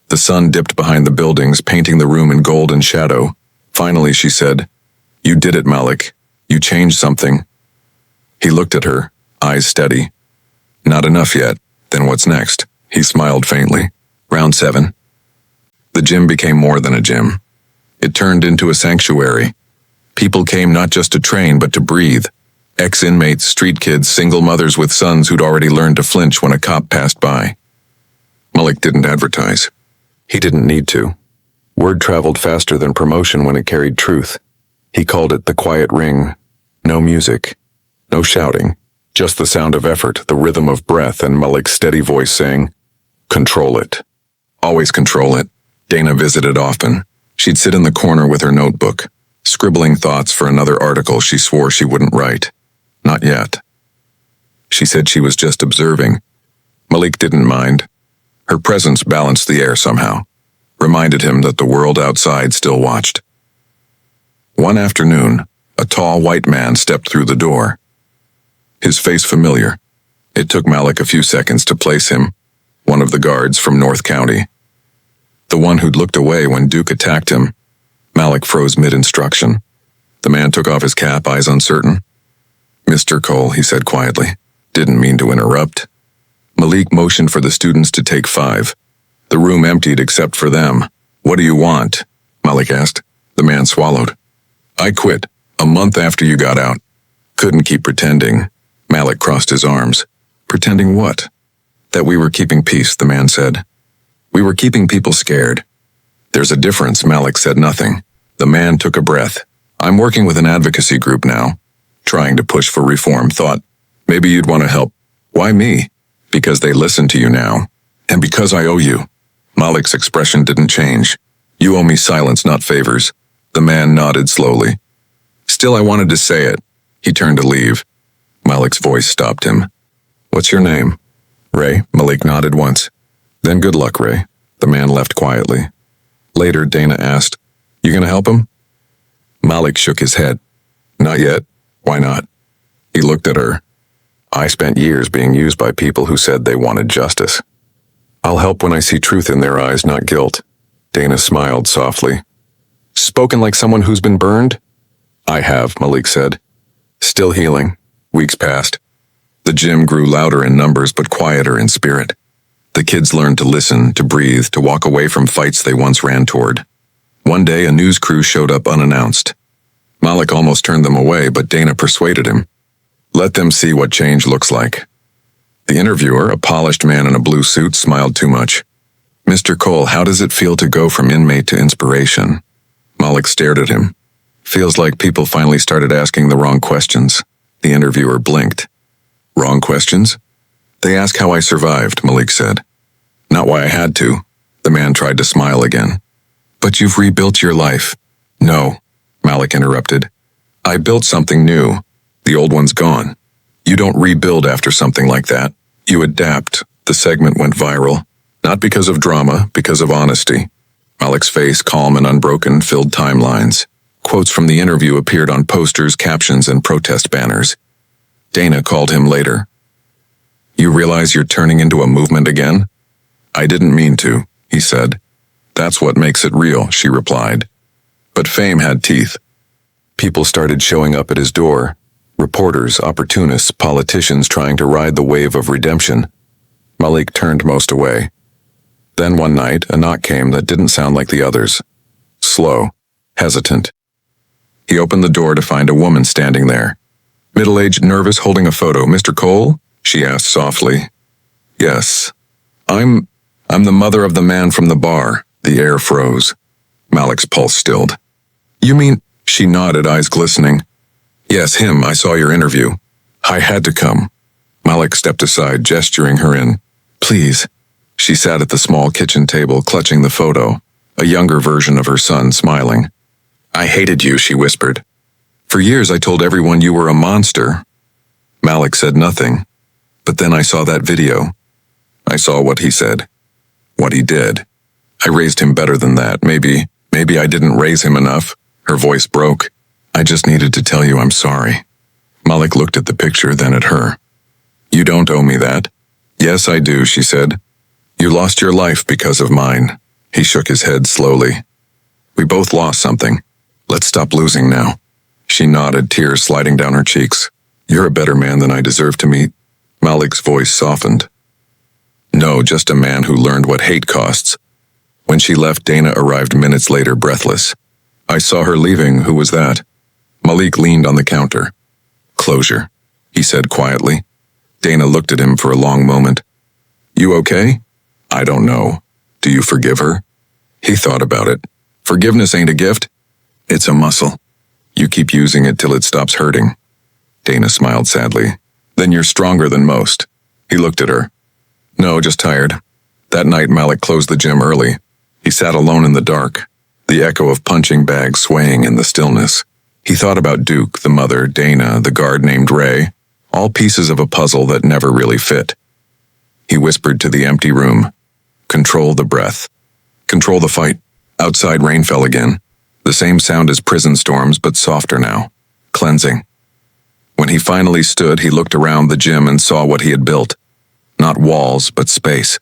Speaker 1: The sun dipped behind the buildings, painting the room in gold and shadow. Finally, she said, You did it, Malik. You changed something. He looked at her, eyes steady. Not enough yet. Then what's next? He smiled faintly. Round 7. The gym became more than a gym. It turned into a sanctuary. People came not just to train, but to breathe. Ex-inmates, street kids, single mothers with sons who'd already learned to flinch when a cop passed by. Malik didn't advertise. He didn't need to. Word traveled faster than promotion when it carried truth. He called it the quiet ring. No music. No shouting. Just the sound of effort, the rhythm of breath, and Malik's steady voice saying, Control it. Always control it. Dana visited often. She'd sit in the corner with her notebook, scribbling thoughts for another article she swore she wouldn't write. Not yet. She said she was just observing. Malik didn't mind. Her presence balanced the air somehow, reminded him that the world outside still watched. One afternoon, a tall white man stepped through the door. His face familiar. It took Malik a few seconds to place him, one of the guards from North County. The one who'd looked away when Duke attacked him. Malik froze mid-instruction. The man took off his cap, eyes uncertain. Mr. Cole, he said quietly. Didn't mean to interrupt. Malik motioned for the students to take 5. The room emptied except for them. What do you want? Malik asked. The man swallowed. I quit, a month after you got out. Couldn't keep pretending. Malik crossed his arms. Pretending what? That we were keeping peace, the man said. We were keeping people scared. There's a difference, Malik said nothing. The man took a breath. I'm working with an advocacy group now. Trying to push for reform, thought, maybe you'd want to help. Why me? Because they listen to you now. And because I owe you. Malik's expression didn't change. You owe me silence, not favors. The man nodded slowly. Still, I wanted to say it. He turned to leave. Malik's voice stopped him. What's your name? Ray. Malik nodded once. Then good luck, Ray. The man left quietly. Later, Dana asked, You gonna help him? Malik shook his head. Not yet. Why not? He looked at her. I spent years being used by people who said they wanted justice. I'll help when I see truth in their eyes, not guilt. Dana smiled softly. Spoken like someone who's been burned? I have, Malik said. Still healing. Weeks passed. The gym grew louder in numbers but quieter in spirit. The kids learned to listen, to breathe, to walk away from fights they once ran toward. One day, a news crew showed up unannounced. Malik almost turned them away, but Dana persuaded him. Let them see what change looks like. The interviewer, a polished man in a blue suit, smiled too much. Mr. Cole, how does it feel to go from inmate to inspiration? Malik stared at him. Feels like people finally started asking the wrong questions. The interviewer blinked. Wrong questions? They ask how I survived, Malik said. Not why I had to. The man tried to smile again. But you've rebuilt your life. No, Malik interrupted. I built something new. The old one's gone. You don't rebuild after something like that. You adapt. The segment went viral. Not because of drama, because of honesty. Malik's face, calm and unbroken, filled timelines. Quotes from the interview appeared on posters, captions, and protest banners. Dana called him later. You realize you're turning into a movement again? I didn't mean to, he said. That's what makes it real, she replied. But fame had teeth. People started showing up at his door. Reporters, opportunists, politicians trying to ride the wave of redemption. Malik turned most away. Then one night, a knock came that didn't sound like the others. Slow, hesitant. He opened the door to find a woman standing there. Middle-aged, nervous, holding a photo. Mr. Cole? She asked softly. Yes. I'm the mother of the man from the bar. The air froze. Malik's pulse stilled. You mean? She nodded, eyes glistening. Yes, him. I saw your interview. I had to come. Malik stepped aside, gesturing her in. Please. She sat at the small kitchen table, clutching the photo, a younger version of her son, smiling. I hated you, she whispered. For years I told everyone you were a monster. Malik said nothing. But then I saw that video. I saw what he said. What he did. I raised him better than that. Maybe I didn't raise him enough. Her voice broke. I just needed to tell you I'm sorry. Malik looked at the picture, then at her. You don't owe me that. Yes, I do, she said. You lost your life because of mine. He shook his head slowly. We both lost something. Let's stop losing now. She nodded, tears sliding down her cheeks. You're a better man than I deserve to meet. Malik's voice softened. No, just a man who learned what hate costs. When she left, Dana arrived minutes later, breathless. I saw her leaving. Who was that? Malik leaned on the counter. Closure, he said quietly. Dana looked at him for a long moment. You okay? I don't know. Do you forgive her? He thought about it. Forgiveness ain't a gift. It's a muscle. You keep using it till it stops hurting. Dana smiled sadly. Then you're stronger than most. He looked at her. No, just tired. That night Malik closed the gym early. He sat alone in the dark, the echo of punching bags swaying in the stillness. He thought about Duke, the mother, Dana, the guard named Ray, all pieces of a puzzle that never really fit. He whispered to the empty room. Control the breath. Control the fight. Outside rain fell again. The same sound as prison storms, but softer now. Cleansing. When he finally stood, he looked around the gym and saw what he had built. Not walls, but space.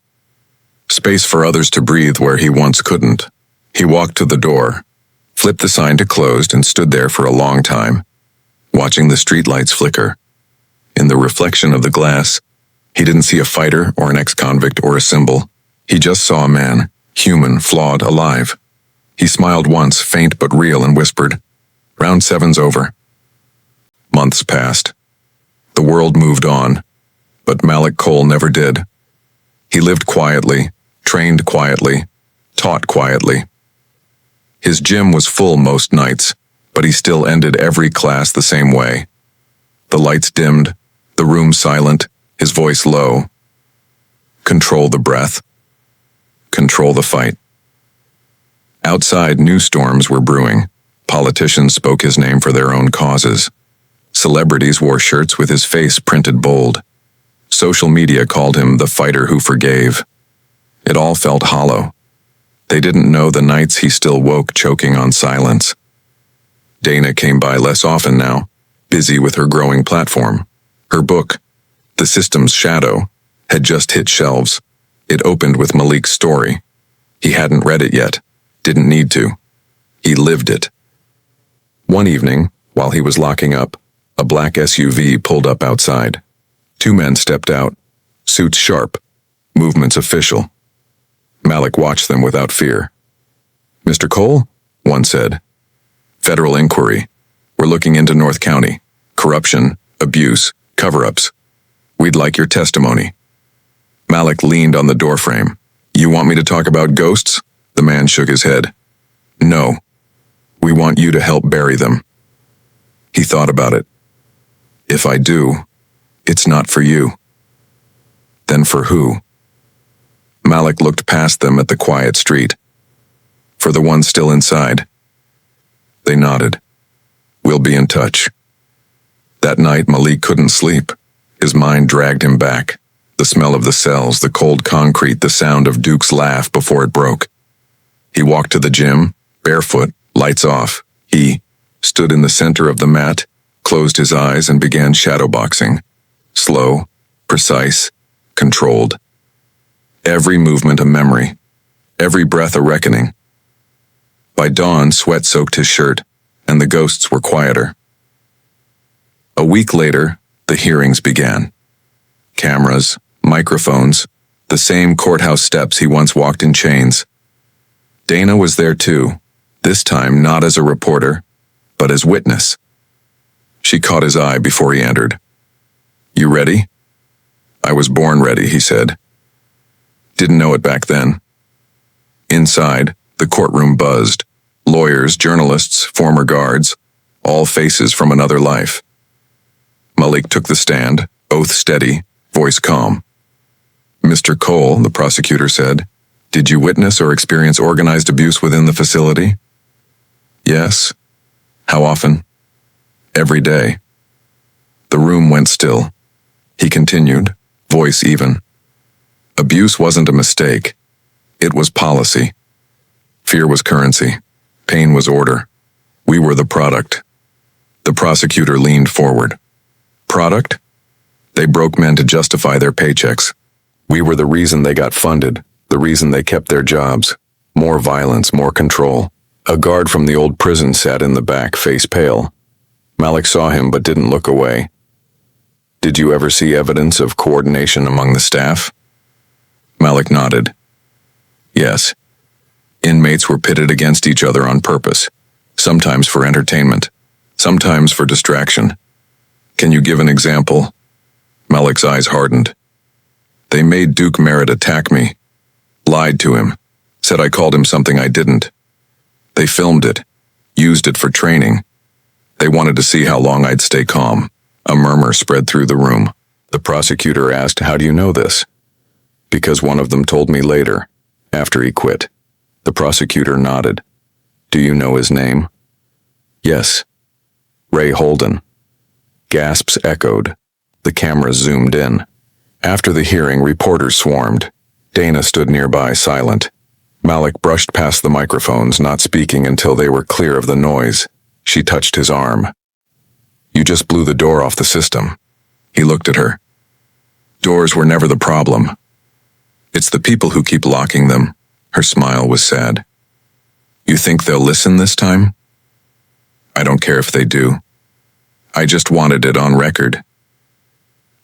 Speaker 1: Space for others to breathe where he once couldn't. He walked to the door, flipped the sign to closed, and stood there for a long time, watching the streetlights flicker. In the reflection of the glass, he didn't see a fighter or an ex-convict or a symbol. He just saw a man, human, flawed, alive. He smiled once, faint but real, and whispered, Round 7's over. Months passed. The world moved on, but Malik Cole never did. He lived quietly, trained quietly, taught quietly. His gym was full most nights, but he still ended every class the same way. The lights dimmed, the room silent, his voice low. Control the breath. Control the fight. Outside, new storms were brewing. Politicians spoke his name for their own causes. Celebrities wore shirts with his face printed bold. Social media called him the fighter who forgave. It all felt hollow. They didn't know the nights he still woke choking on silence. Dana came by less often now, busy with her growing platform. Her book, The System's Shadow, had just hit shelves. It opened with Malik's story. He hadn't read it yet, didn't need to. He lived it. One evening, while he was locking up, a black SUV pulled up outside. Two men stepped out, suits sharp, movements official. Malik watched them without fear. Mr. Cole? One said. Federal inquiry. We're looking into North County. Corruption, abuse, cover-ups. We'd like your testimony." Malik leaned on the doorframe. "You want me to talk about ghosts?" The man shook his head. "No. We want you to help bury them." He thought about it. "If I do, it's not for you." "Then for who?" Malik looked past them at the quiet street. "For the ones still inside." They nodded. "We'll be in touch." That night, Malik couldn't sleep. His mind dragged him back. The smell of the cells, the cold concrete, the sound of Duke's laugh before it broke. He walked to the gym, barefoot, lights off. He stood in the center of the mat, closed his eyes, and began shadowboxing. Slow, precise, controlled. Every movement a memory. Every breath a reckoning. By dawn, sweat soaked his shirt, and the ghosts were quieter. A week later, the hearings began. Cameras, microphones, the same courthouse steps he once walked in chains. Dana was there too, this time not as a reporter, but as witness. She caught his eye before he entered. "You ready?" "I was born ready," he said. Didn't know it back then. Inside, the courtroom buzzed. Lawyers, journalists, former guards, all faces from another life. Malik took the stand, oath steady, voice calm. "Mr. Cole," the prosecutor said, "did you witness or experience organized abuse within the facility?" "Yes." "How often?" "Every day." The room went still. He continued, voice even. "Abuse wasn't a mistake. It was policy. Fear was currency. Pain was order. We were the product." The prosecutor leaned forward. "Product? They broke men to justify their paychecks. We were the reason they got funded, the reason they kept their jobs. More violence, more control." A guard from the old prison sat in the back, face pale. Malik saw him but didn't look away. "Did you ever see evidence of coordination among the staff?" Malik nodded. "Yes. Inmates were pitted against each other on purpose, sometimes for entertainment, sometimes for distraction. Can you give an example?" Malik's eyes hardened. "They made Duke Merritt attack me. Lied to him. Said I called him something I didn't. They filmed it. Used it for training. They wanted to see how long I'd stay calm." A murmur spread through the room. The prosecutor asked, "How do you know this?" "Because one of them told me later, after he quit." The prosecutor nodded. "Do you know his name?" "Yes." "Ray Holden." Gasps echoed. The cameras zoomed in. After the hearing, reporters swarmed. Dana stood nearby, silent. Malik brushed past the microphones, not speaking until they were clear of the noise. She touched his arm. "You just blew the door off the system." He looked at her. "Doors were never the problem. It's the people who keep locking them." Her smile was sad. "You think they'll listen this time?" "I don't care if they do. I just wanted it on record."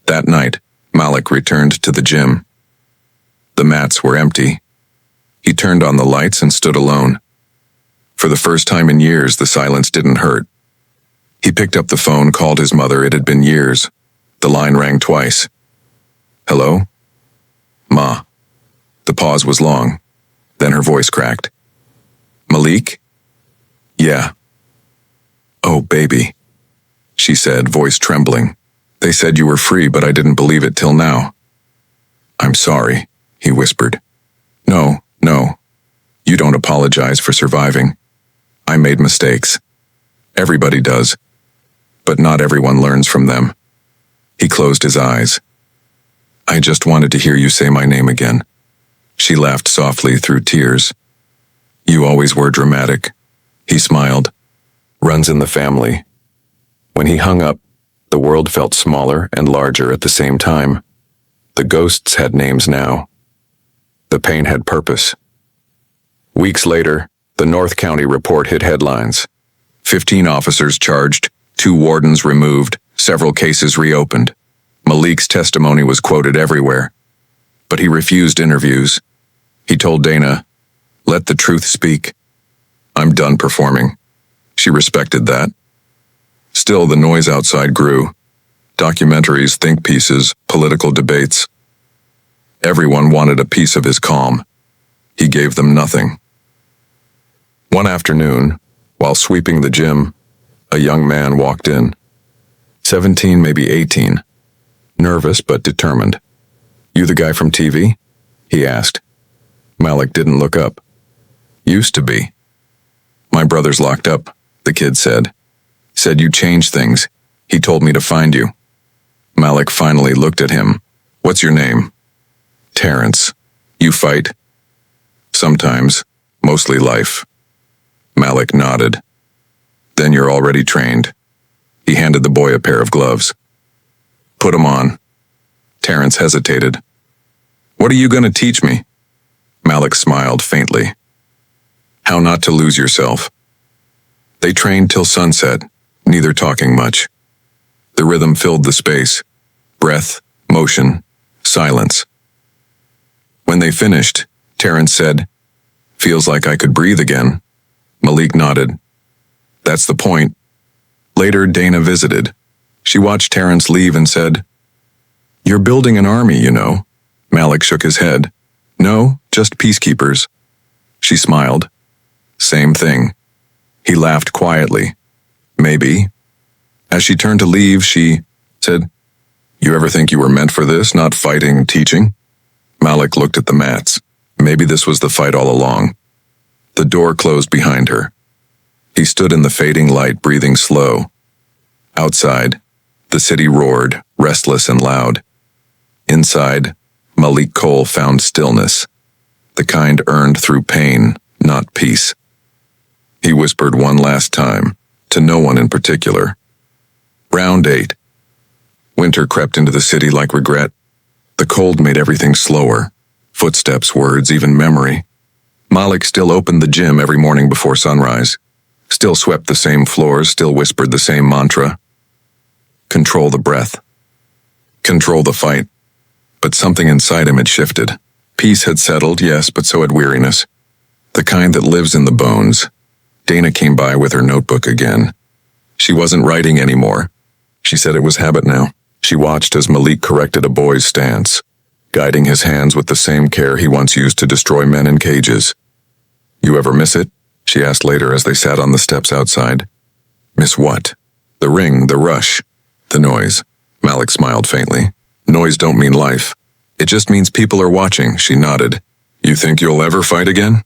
Speaker 1: That night, Malik returned to the gym. The mats were empty. He turned on the lights and stood alone. For the first time in years, the silence didn't hurt. He picked up the phone, called his mother. It had been years. The line rang twice. "Hello?" "Ma." The pause was long. Then her voice cracked. "Malik?" "Yeah." "Oh, baby," she said, voice trembling. "They said you were free, but I didn't believe it till now." "I'm sorry," he whispered. No. You don't apologize for surviving. I made mistakes. Everybody does. But not everyone learns from them." He closed his eyes. "I just wanted to hear you say my name again." She laughed softly through tears. "You always were dramatic." He smiled. "Runs in the family." When he hung up, the world felt smaller and larger at the same time. The ghosts had names now. The pain had purpose. Weeks later, the North County report hit headlines. 15 officers charged, 2 wardens removed, several cases reopened. Malik's testimony was quoted everywhere. But he refused interviews. He told Dana, "Let the truth speak. I'm done performing." She respected that. Still, the noise outside grew. Documentaries, think pieces, political debates. Everyone wanted a piece of his calm. He gave them nothing. One afternoon, while sweeping the gym, a young man walked in. 17, maybe 18. Nervous but determined. "You the guy from TV?" he asked. Malik didn't look up. "Used to be." "My brother's locked up," the kid said. "Said you changed things. He told me to find you." Malik finally looked at him. "What's your name?" "Terrence." "You fight?" "Sometimes. Mostly life." Malik nodded. "Then you're already trained." He handed the boy a pair of gloves. "Put 'em on." Terrence hesitated. "What are you going to teach me?" Malik smiled faintly. "How not to lose yourself." They trained till sunset, neither talking much. The rhythm filled the space. Breath, motion, silence. When they finished, Terrence said, "Feels like I could breathe again." Malik nodded. "That's the point." Later, Dana visited. She watched Terrence leave and said, "You're building an army, you know." Malik shook his head. "No, just peacekeepers." She smiled. "Same thing." He laughed quietly. "Maybe." As she turned to leave, she said, "You ever think you were meant for this, not fighting, teaching?" Malik looked at the mats. Maybe this was the fight all along. The door closed behind her. He stood in the fading light, breathing slow. Outside, the city roared, restless and loud. Inside, Malik Cole found stillness, the kind earned through pain, not peace. He whispered one last time, to no one in particular. Round 8. Winter crept into the city like regret. The cold made everything slower. Footsteps, words, even memory. Malik still opened the gym every morning before sunrise. Still swept the same floors, still whispered the same mantra. Control the breath. Control the fight. But something inside him had shifted. Peace had settled, yes, but so had weariness. The kind that lives in the bones. Dana came by with her notebook again. She wasn't writing anymore. She said it was habit now. She watched as Malik corrected a boy's stance, guiding his hands with the same care he once used to destroy men in cages. "You ever miss it?" she asked later as they sat on the steps outside. "Miss what?" "The ring, the rush, the noise." Malik smiled faintly. "Noise don't mean life. It just means people are watching," she nodded. "You think you'll ever fight again?"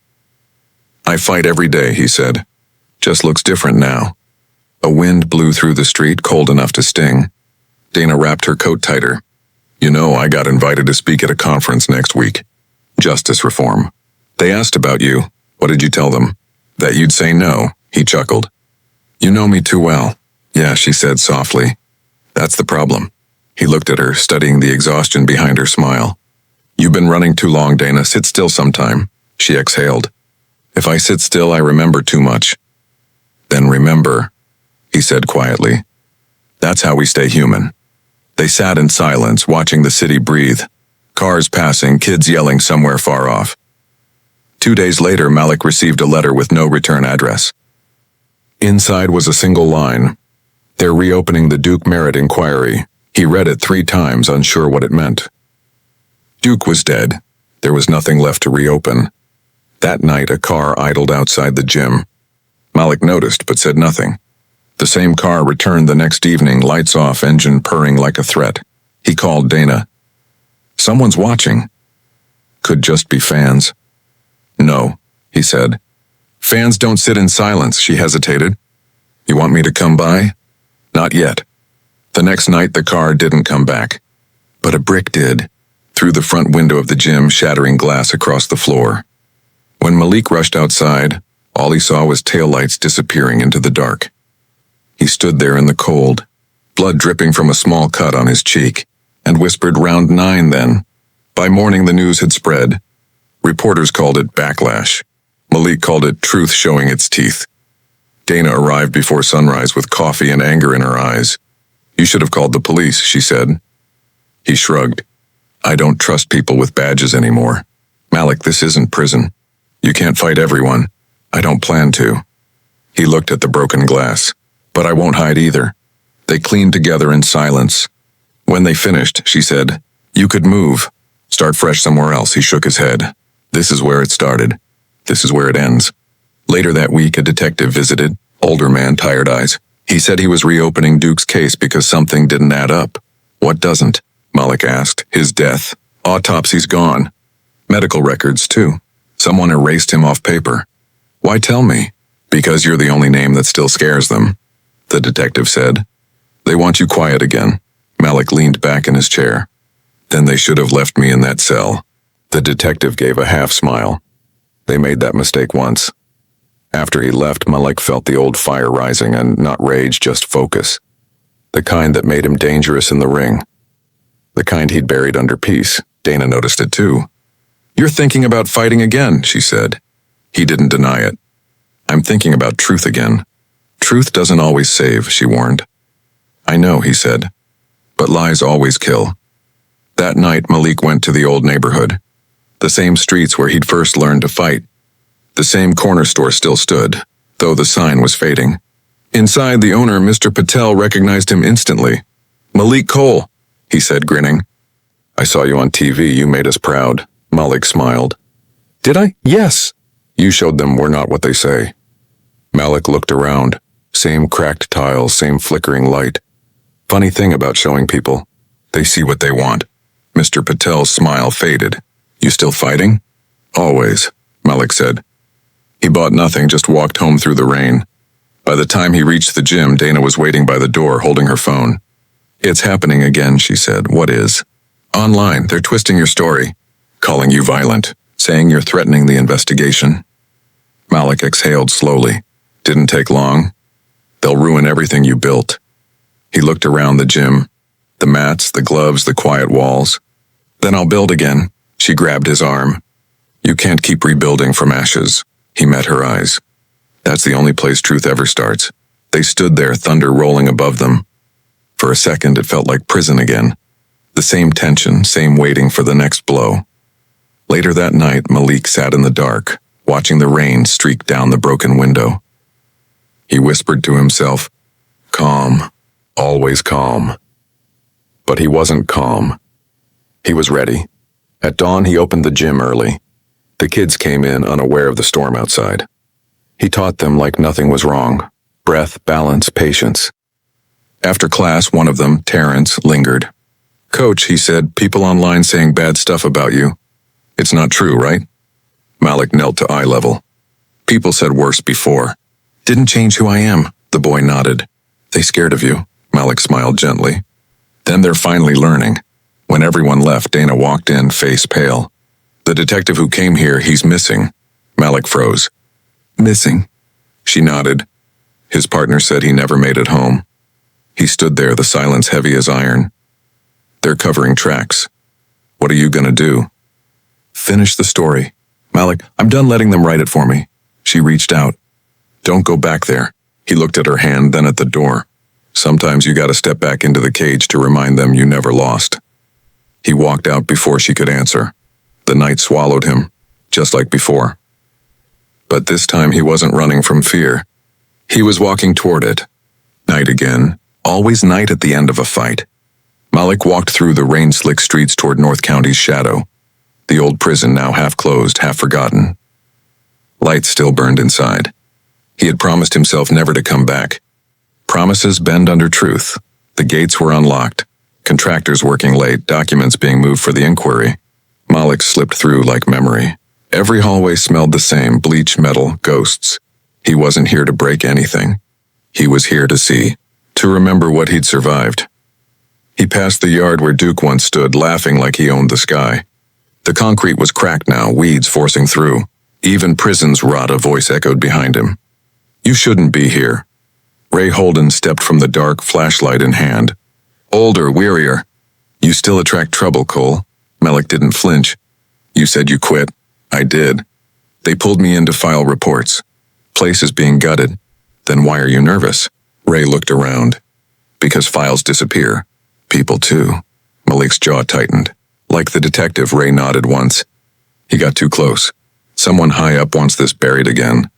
Speaker 1: "I fight every day," he said. "Just looks different now." A wind blew through the street, cold enough to sting. Dana wrapped her coat tighter. "You know, I got invited to speak at a conference next week. Justice reform. They asked about you. What did you tell them?" "That you'd say no," he chuckled. "You know me too well." "Yeah," she said softly. "That's the problem." He looked at her, studying the exhaustion behind her smile. "You've been running too long, Dana. Sit still sometime." She exhaled. "If I sit still, I remember too much." "Then remember," he said quietly. "That's how we stay human." They sat in silence, watching the city breathe. Cars passing, kids yelling somewhere far off. 2 days later, Malik received a letter with no return address. Inside was a single line. "They're reopening the Duke Merritt inquiry." He read it 3 times, unsure what it meant. Duke was dead. There was nothing left to reopen. That night, a car idled outside the gym. Malik noticed, but said nothing. The same car returned the next evening, lights off, engine purring like a threat. He called Dana. "Someone's watching." "Could just be fans." "No," he said. "Fans don't sit in silence," she hesitated. "You want me to come by?" "Not yet." The next night, the car didn't come back. But a brick did, through the front window of the gym, shattering glass across the floor. When Malik rushed outside, all he saw was taillights disappearing into the dark. He stood there in the cold, blood dripping from a small cut on his cheek, and whispered round 9 then. By morning, the news had spread. Reporters called it backlash. Malik called it truth showing its teeth. Dana arrived before sunrise with coffee and anger in her eyes. "You should have called the police," she said. He shrugged. "I don't trust people with badges anymore. Malik, this isn't prison. You can't fight everyone. I don't plan to." He looked at the broken glass. "But I won't hide either." They cleaned together in silence. When they finished, she said, "You could move. Start fresh somewhere else." He shook his head. "This is where it started. This is where it ends." Later that week, a detective visited. Older man, tired eyes. He said he was reopening Duke's case because something didn't add up. "What doesn't?" Malik asked. "His death. Autopsy's gone. Medical records, too. Someone erased him off paper." "Why tell me?" "Because you're the only name that still scares them," the detective said. "They want you quiet again." Malik leaned back in his chair. "Then they should have left me in that cell." The detective gave a half smile. They made that mistake once. After he left, Malik felt the old fire rising, and not rage, just focus. The kind that made him dangerous in the ring. The kind he'd buried under peace. Dana noticed it too. "You're thinking about fighting again," she said. He didn't deny it. "I'm thinking about truth again. Truth doesn't always save," she warned. "I know," he said. "But lies always kill." That night, Malik went to the old neighborhood. The same streets where he'd first learned to fight. The same corner store still stood, though the sign was fading. Inside, the owner, Mr. Patel, recognized him instantly. "Malik Cole," he said, grinning. "I saw you on TV. You made us proud." Malik smiled. "Did I?" "Yes." "You showed them we're not what they say." Malik looked around. Same cracked tiles, same flickering light. Funny thing about showing people. They see what they want. Mr. Patel's smile faded. "You still fighting?" "Always," Malik said. He bought nothing, just walked home through the rain. By the time he reached the gym, Dana was waiting by the door, holding her phone. "It's happening again," she said. "What is?" "Online, they're twisting your story. Calling you violent, saying you're threatening the investigation." Malik exhaled slowly. "Didn't take long. They'll ruin everything you built." He looked around the gym. The mats, the gloves, the quiet walls. "Then I'll build again." She grabbed his arm. "You can't keep rebuilding from ashes." He met her eyes. "That's the only place truth ever starts." They stood there, thunder rolling above them. For a second, it felt like prison again. The same tension, same waiting for the next blow. Later that night, Malik sat in the dark, watching the rain streak down the broken window. He whispered to himself, "Calm, always calm." But he wasn't calm. He was ready. At dawn, he opened the gym early. The kids came in unaware of the storm outside. He taught them like nothing was wrong. Breath, balance, patience. After class, one of them, Terrence, lingered. "Coach," he said, "people online saying bad stuff about you. It's not true, right?" Malik knelt to eye level. "People said worse before." "Didn't change who I am," the boy nodded. "They scared of you," Malik smiled gently. "Then they're finally learning." When everyone left, Dana walked in, face pale. "The detective who came here, he's missing." Malik froze. "Missing?" She nodded. His partner said he never made it home. He stood there, the silence heavy as iron. "They're covering tracks. What are you gonna do?" "Finish the story." "Malik, I'm done letting them write it for me." She reached out. "Don't go back there." He looked at her hand, then at the door. "Sometimes you gotta step back into the cage to remind them you never lost." He walked out before she could answer. The night swallowed him, just like before. But this time he wasn't running from fear. He was walking toward it. Night again, always night at the end of a fight. Malik walked through the rain-slick streets toward North County's shadow. The old prison now half closed, half forgotten. Lights still burned inside. He had promised himself never to come back. Promises bend under truth. The gates were unlocked. Contractors working late, documents being moved for the inquiry. Malik slipped through like memory. Every hallway smelled the same, bleach, metal, ghosts. He wasn't here to break anything. He was here to see, to remember what he'd survived. He passed the yard where Duke once stood, laughing like he owned the sky. The concrete was cracked now, weeds forcing through. Even prison's rot, a voice echoed behind him. "You shouldn't be here." Ray Holden stepped from the dark, flashlight in hand. "Older, wearier. You still attract trouble, Cole." Malik didn't flinch. "You said you quit." "I did. They pulled me in to file reports. Place is being gutted." "Then why are you nervous?" Ray looked around. "Because files disappear. People too." Malik's jaw tightened. Like the detective, Ray nodded once. He got too close. "Someone high up wants this buried again."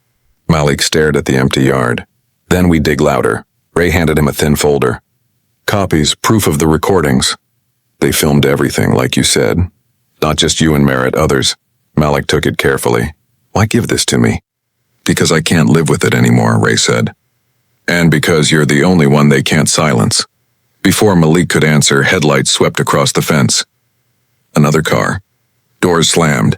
Speaker 1: Malik stared at the empty yard. "Then we dig louder." Ray handed him a thin folder. Copies, proof of the recordings. They filmed everything, like you said. Not just you and Merritt, others. Malik took it carefully. Why give this to me? Because I can't live with it anymore, Ray said. And because you're the only one they can't silence. Before Malik could answer, headlights swept across the fence. Another car. Doors slammed.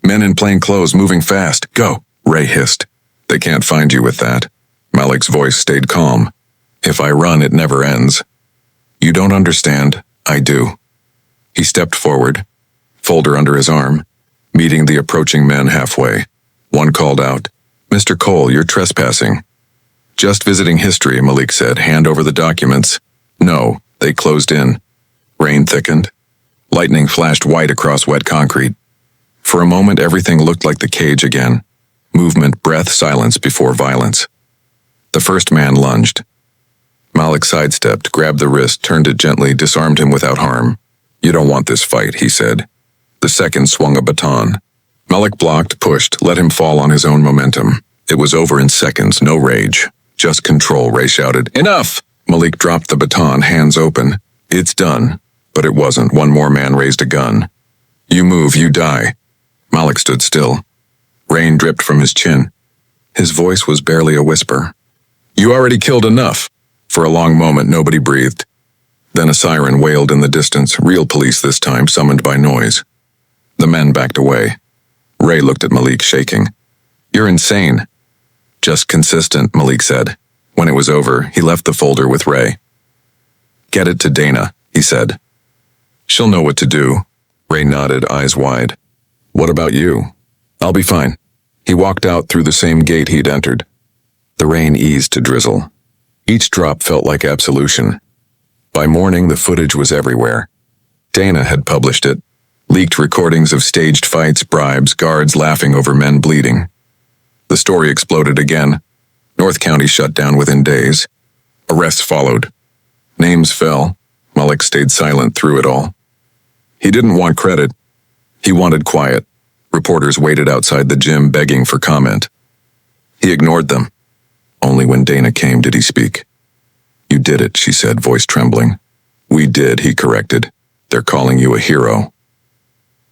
Speaker 1: Men in plain clothes moving fast. Go, Ray hissed. They can't find you with that. Malik's voice stayed calm. If I run, it never ends. You don't understand. I do. He stepped forward, folder under his arm, meeting the approaching men halfway. One called out, Mr. Cole, you're trespassing. Just visiting history, Malik said. Hand over the documents. No, they closed in. Rain thickened. Lightning flashed white across wet concrete. For a moment, everything looked like the cage again. Movement, breath, silence before violence. The first man lunged. Malik sidestepped, grabbed the wrist, turned it gently, disarmed him without harm. You don't want this fight, he said. The second swung a baton. Malik blocked, pushed, let him fall on his own momentum. It was over in seconds, no rage. Just control, Ray shouted. Enough! Malik dropped the baton, hands open. It's done. But it wasn't. One more man raised a gun. You move, you die. Malik stood still. Rain dripped from his chin. His voice was barely a whisper. You already killed enough. For a long moment, nobody breathed. Then a siren wailed in the distance, real police this time, summoned by noise. The men backed away. Ray looked at Malik, shaking. You're insane. Just consistent, Malik said. When it was over, he left the folder with Ray. Get it to Dana, he said. She'll know what to do. Ray nodded, eyes wide. What about you? I'll be fine. He walked out through the same gate he'd entered. The rain eased to drizzle. Each drop felt like absolution. By morning, the footage was everywhere. Dana had published it. Leaked recordings of staged fights, bribes, guards laughing over men bleeding. The story exploded again. North County shut down within days. Arrests followed. Names fell. Malik stayed silent through it all. He didn't want credit. He wanted quiet. Reporters waited outside the gym begging for comment. He ignored them. Only when Dana came did he speak. You did it, she said, voice trembling. We did, he corrected. They're calling you a hero.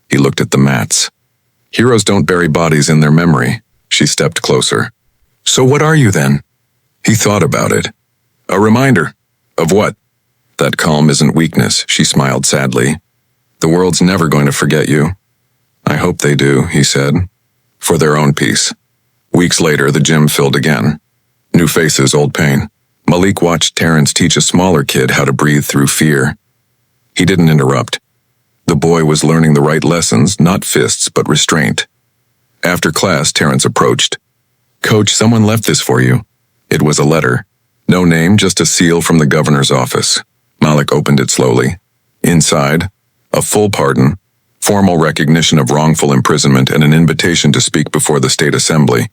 Speaker 1: He looked at the mats. Heroes don't bury bodies in their memory. She stepped closer. So what are you then? He thought about it. A reminder. Of what? That calm isn't weakness, she smiled sadly. The world's never going to forget you. I hope they do, he said. For their own peace. Weeks later, the gym filled again. New faces, old pain. Malik watched Terrence teach a smaller kid how to breathe through fear. He didn't interrupt. The boy was learning the right lessons, not fists, but restraint. After class, Terrence approached. Coach, someone left this for you. It was a letter. No name, just a seal from the governor's office. Malik opened it slowly. Inside, a full pardon, formal recognition of wrongful imprisonment, and an invitation to speak before the state assembly.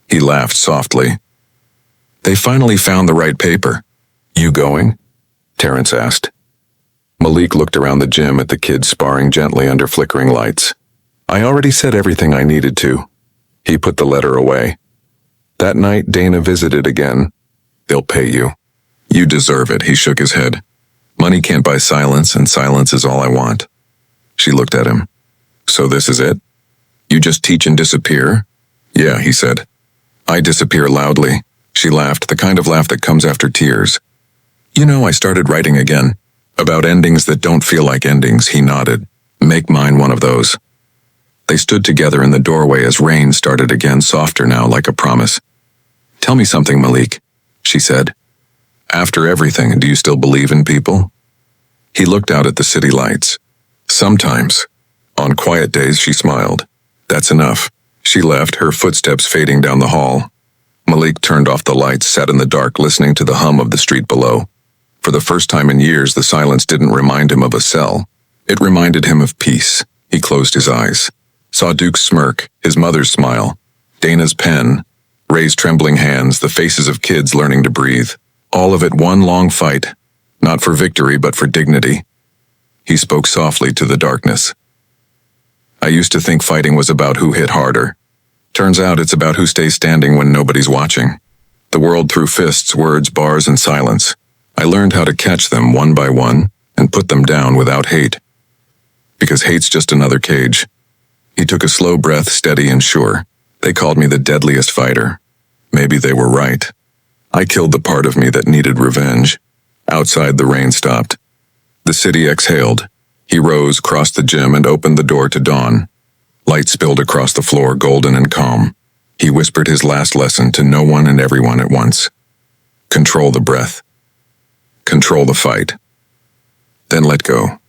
Speaker 1: He laughed softly. They finally found the right paper. You going? Terrence asked. Malik looked around the gym at the kids sparring gently under flickering lights. I already said everything I needed to. He put the letter away. That night, Dana visited again. They'll pay you. You deserve it, he shook his head. Money can't buy silence, and silence is all I want. She looked at him. So this is it? You just teach and disappear? Yeah, he said. I disappear loudly. She laughed, the kind of laugh that comes after tears. You know, I started writing again. About endings that don't feel like endings, he nodded. Make mine one of those. They stood together in the doorway as rain started again, softer now, like a promise. Tell me something, Malik, she said. After everything, do you still believe in people? He looked out at the city lights. Sometimes. On quiet days, she smiled. That's enough. She left, her footsteps fading down the hall. Malik turned off the lights, sat in the dark, listening to the hum of the street below. For the first time in years, the silence didn't remind him of a cell. It reminded him of peace. He closed his eyes. Saw Duke's smirk, his mother's smile, Dana's pen, Ray's trembling hands, the faces of kids learning to breathe. All of it one long fight, not for victory but for dignity. He spoke softly to the darkness. I used to think fighting was about who hit harder. Turns out it's about who stays standing when nobody's watching. The world threw fists, words, bars, and silence. I learned how to catch them one by one and put them down without hate. Because hate's just another cage. He took a slow breath, steady and sure. They called me the deadliest fighter. Maybe they were right. I killed the part of me that needed revenge. Outside, the rain stopped. The city exhaled. He rose, crossed the gym, and opened the door to dawn. Light spilled across the floor, golden and calm. He whispered his last lesson to no one and everyone at once. Control the breath. Control the fight. Then let go.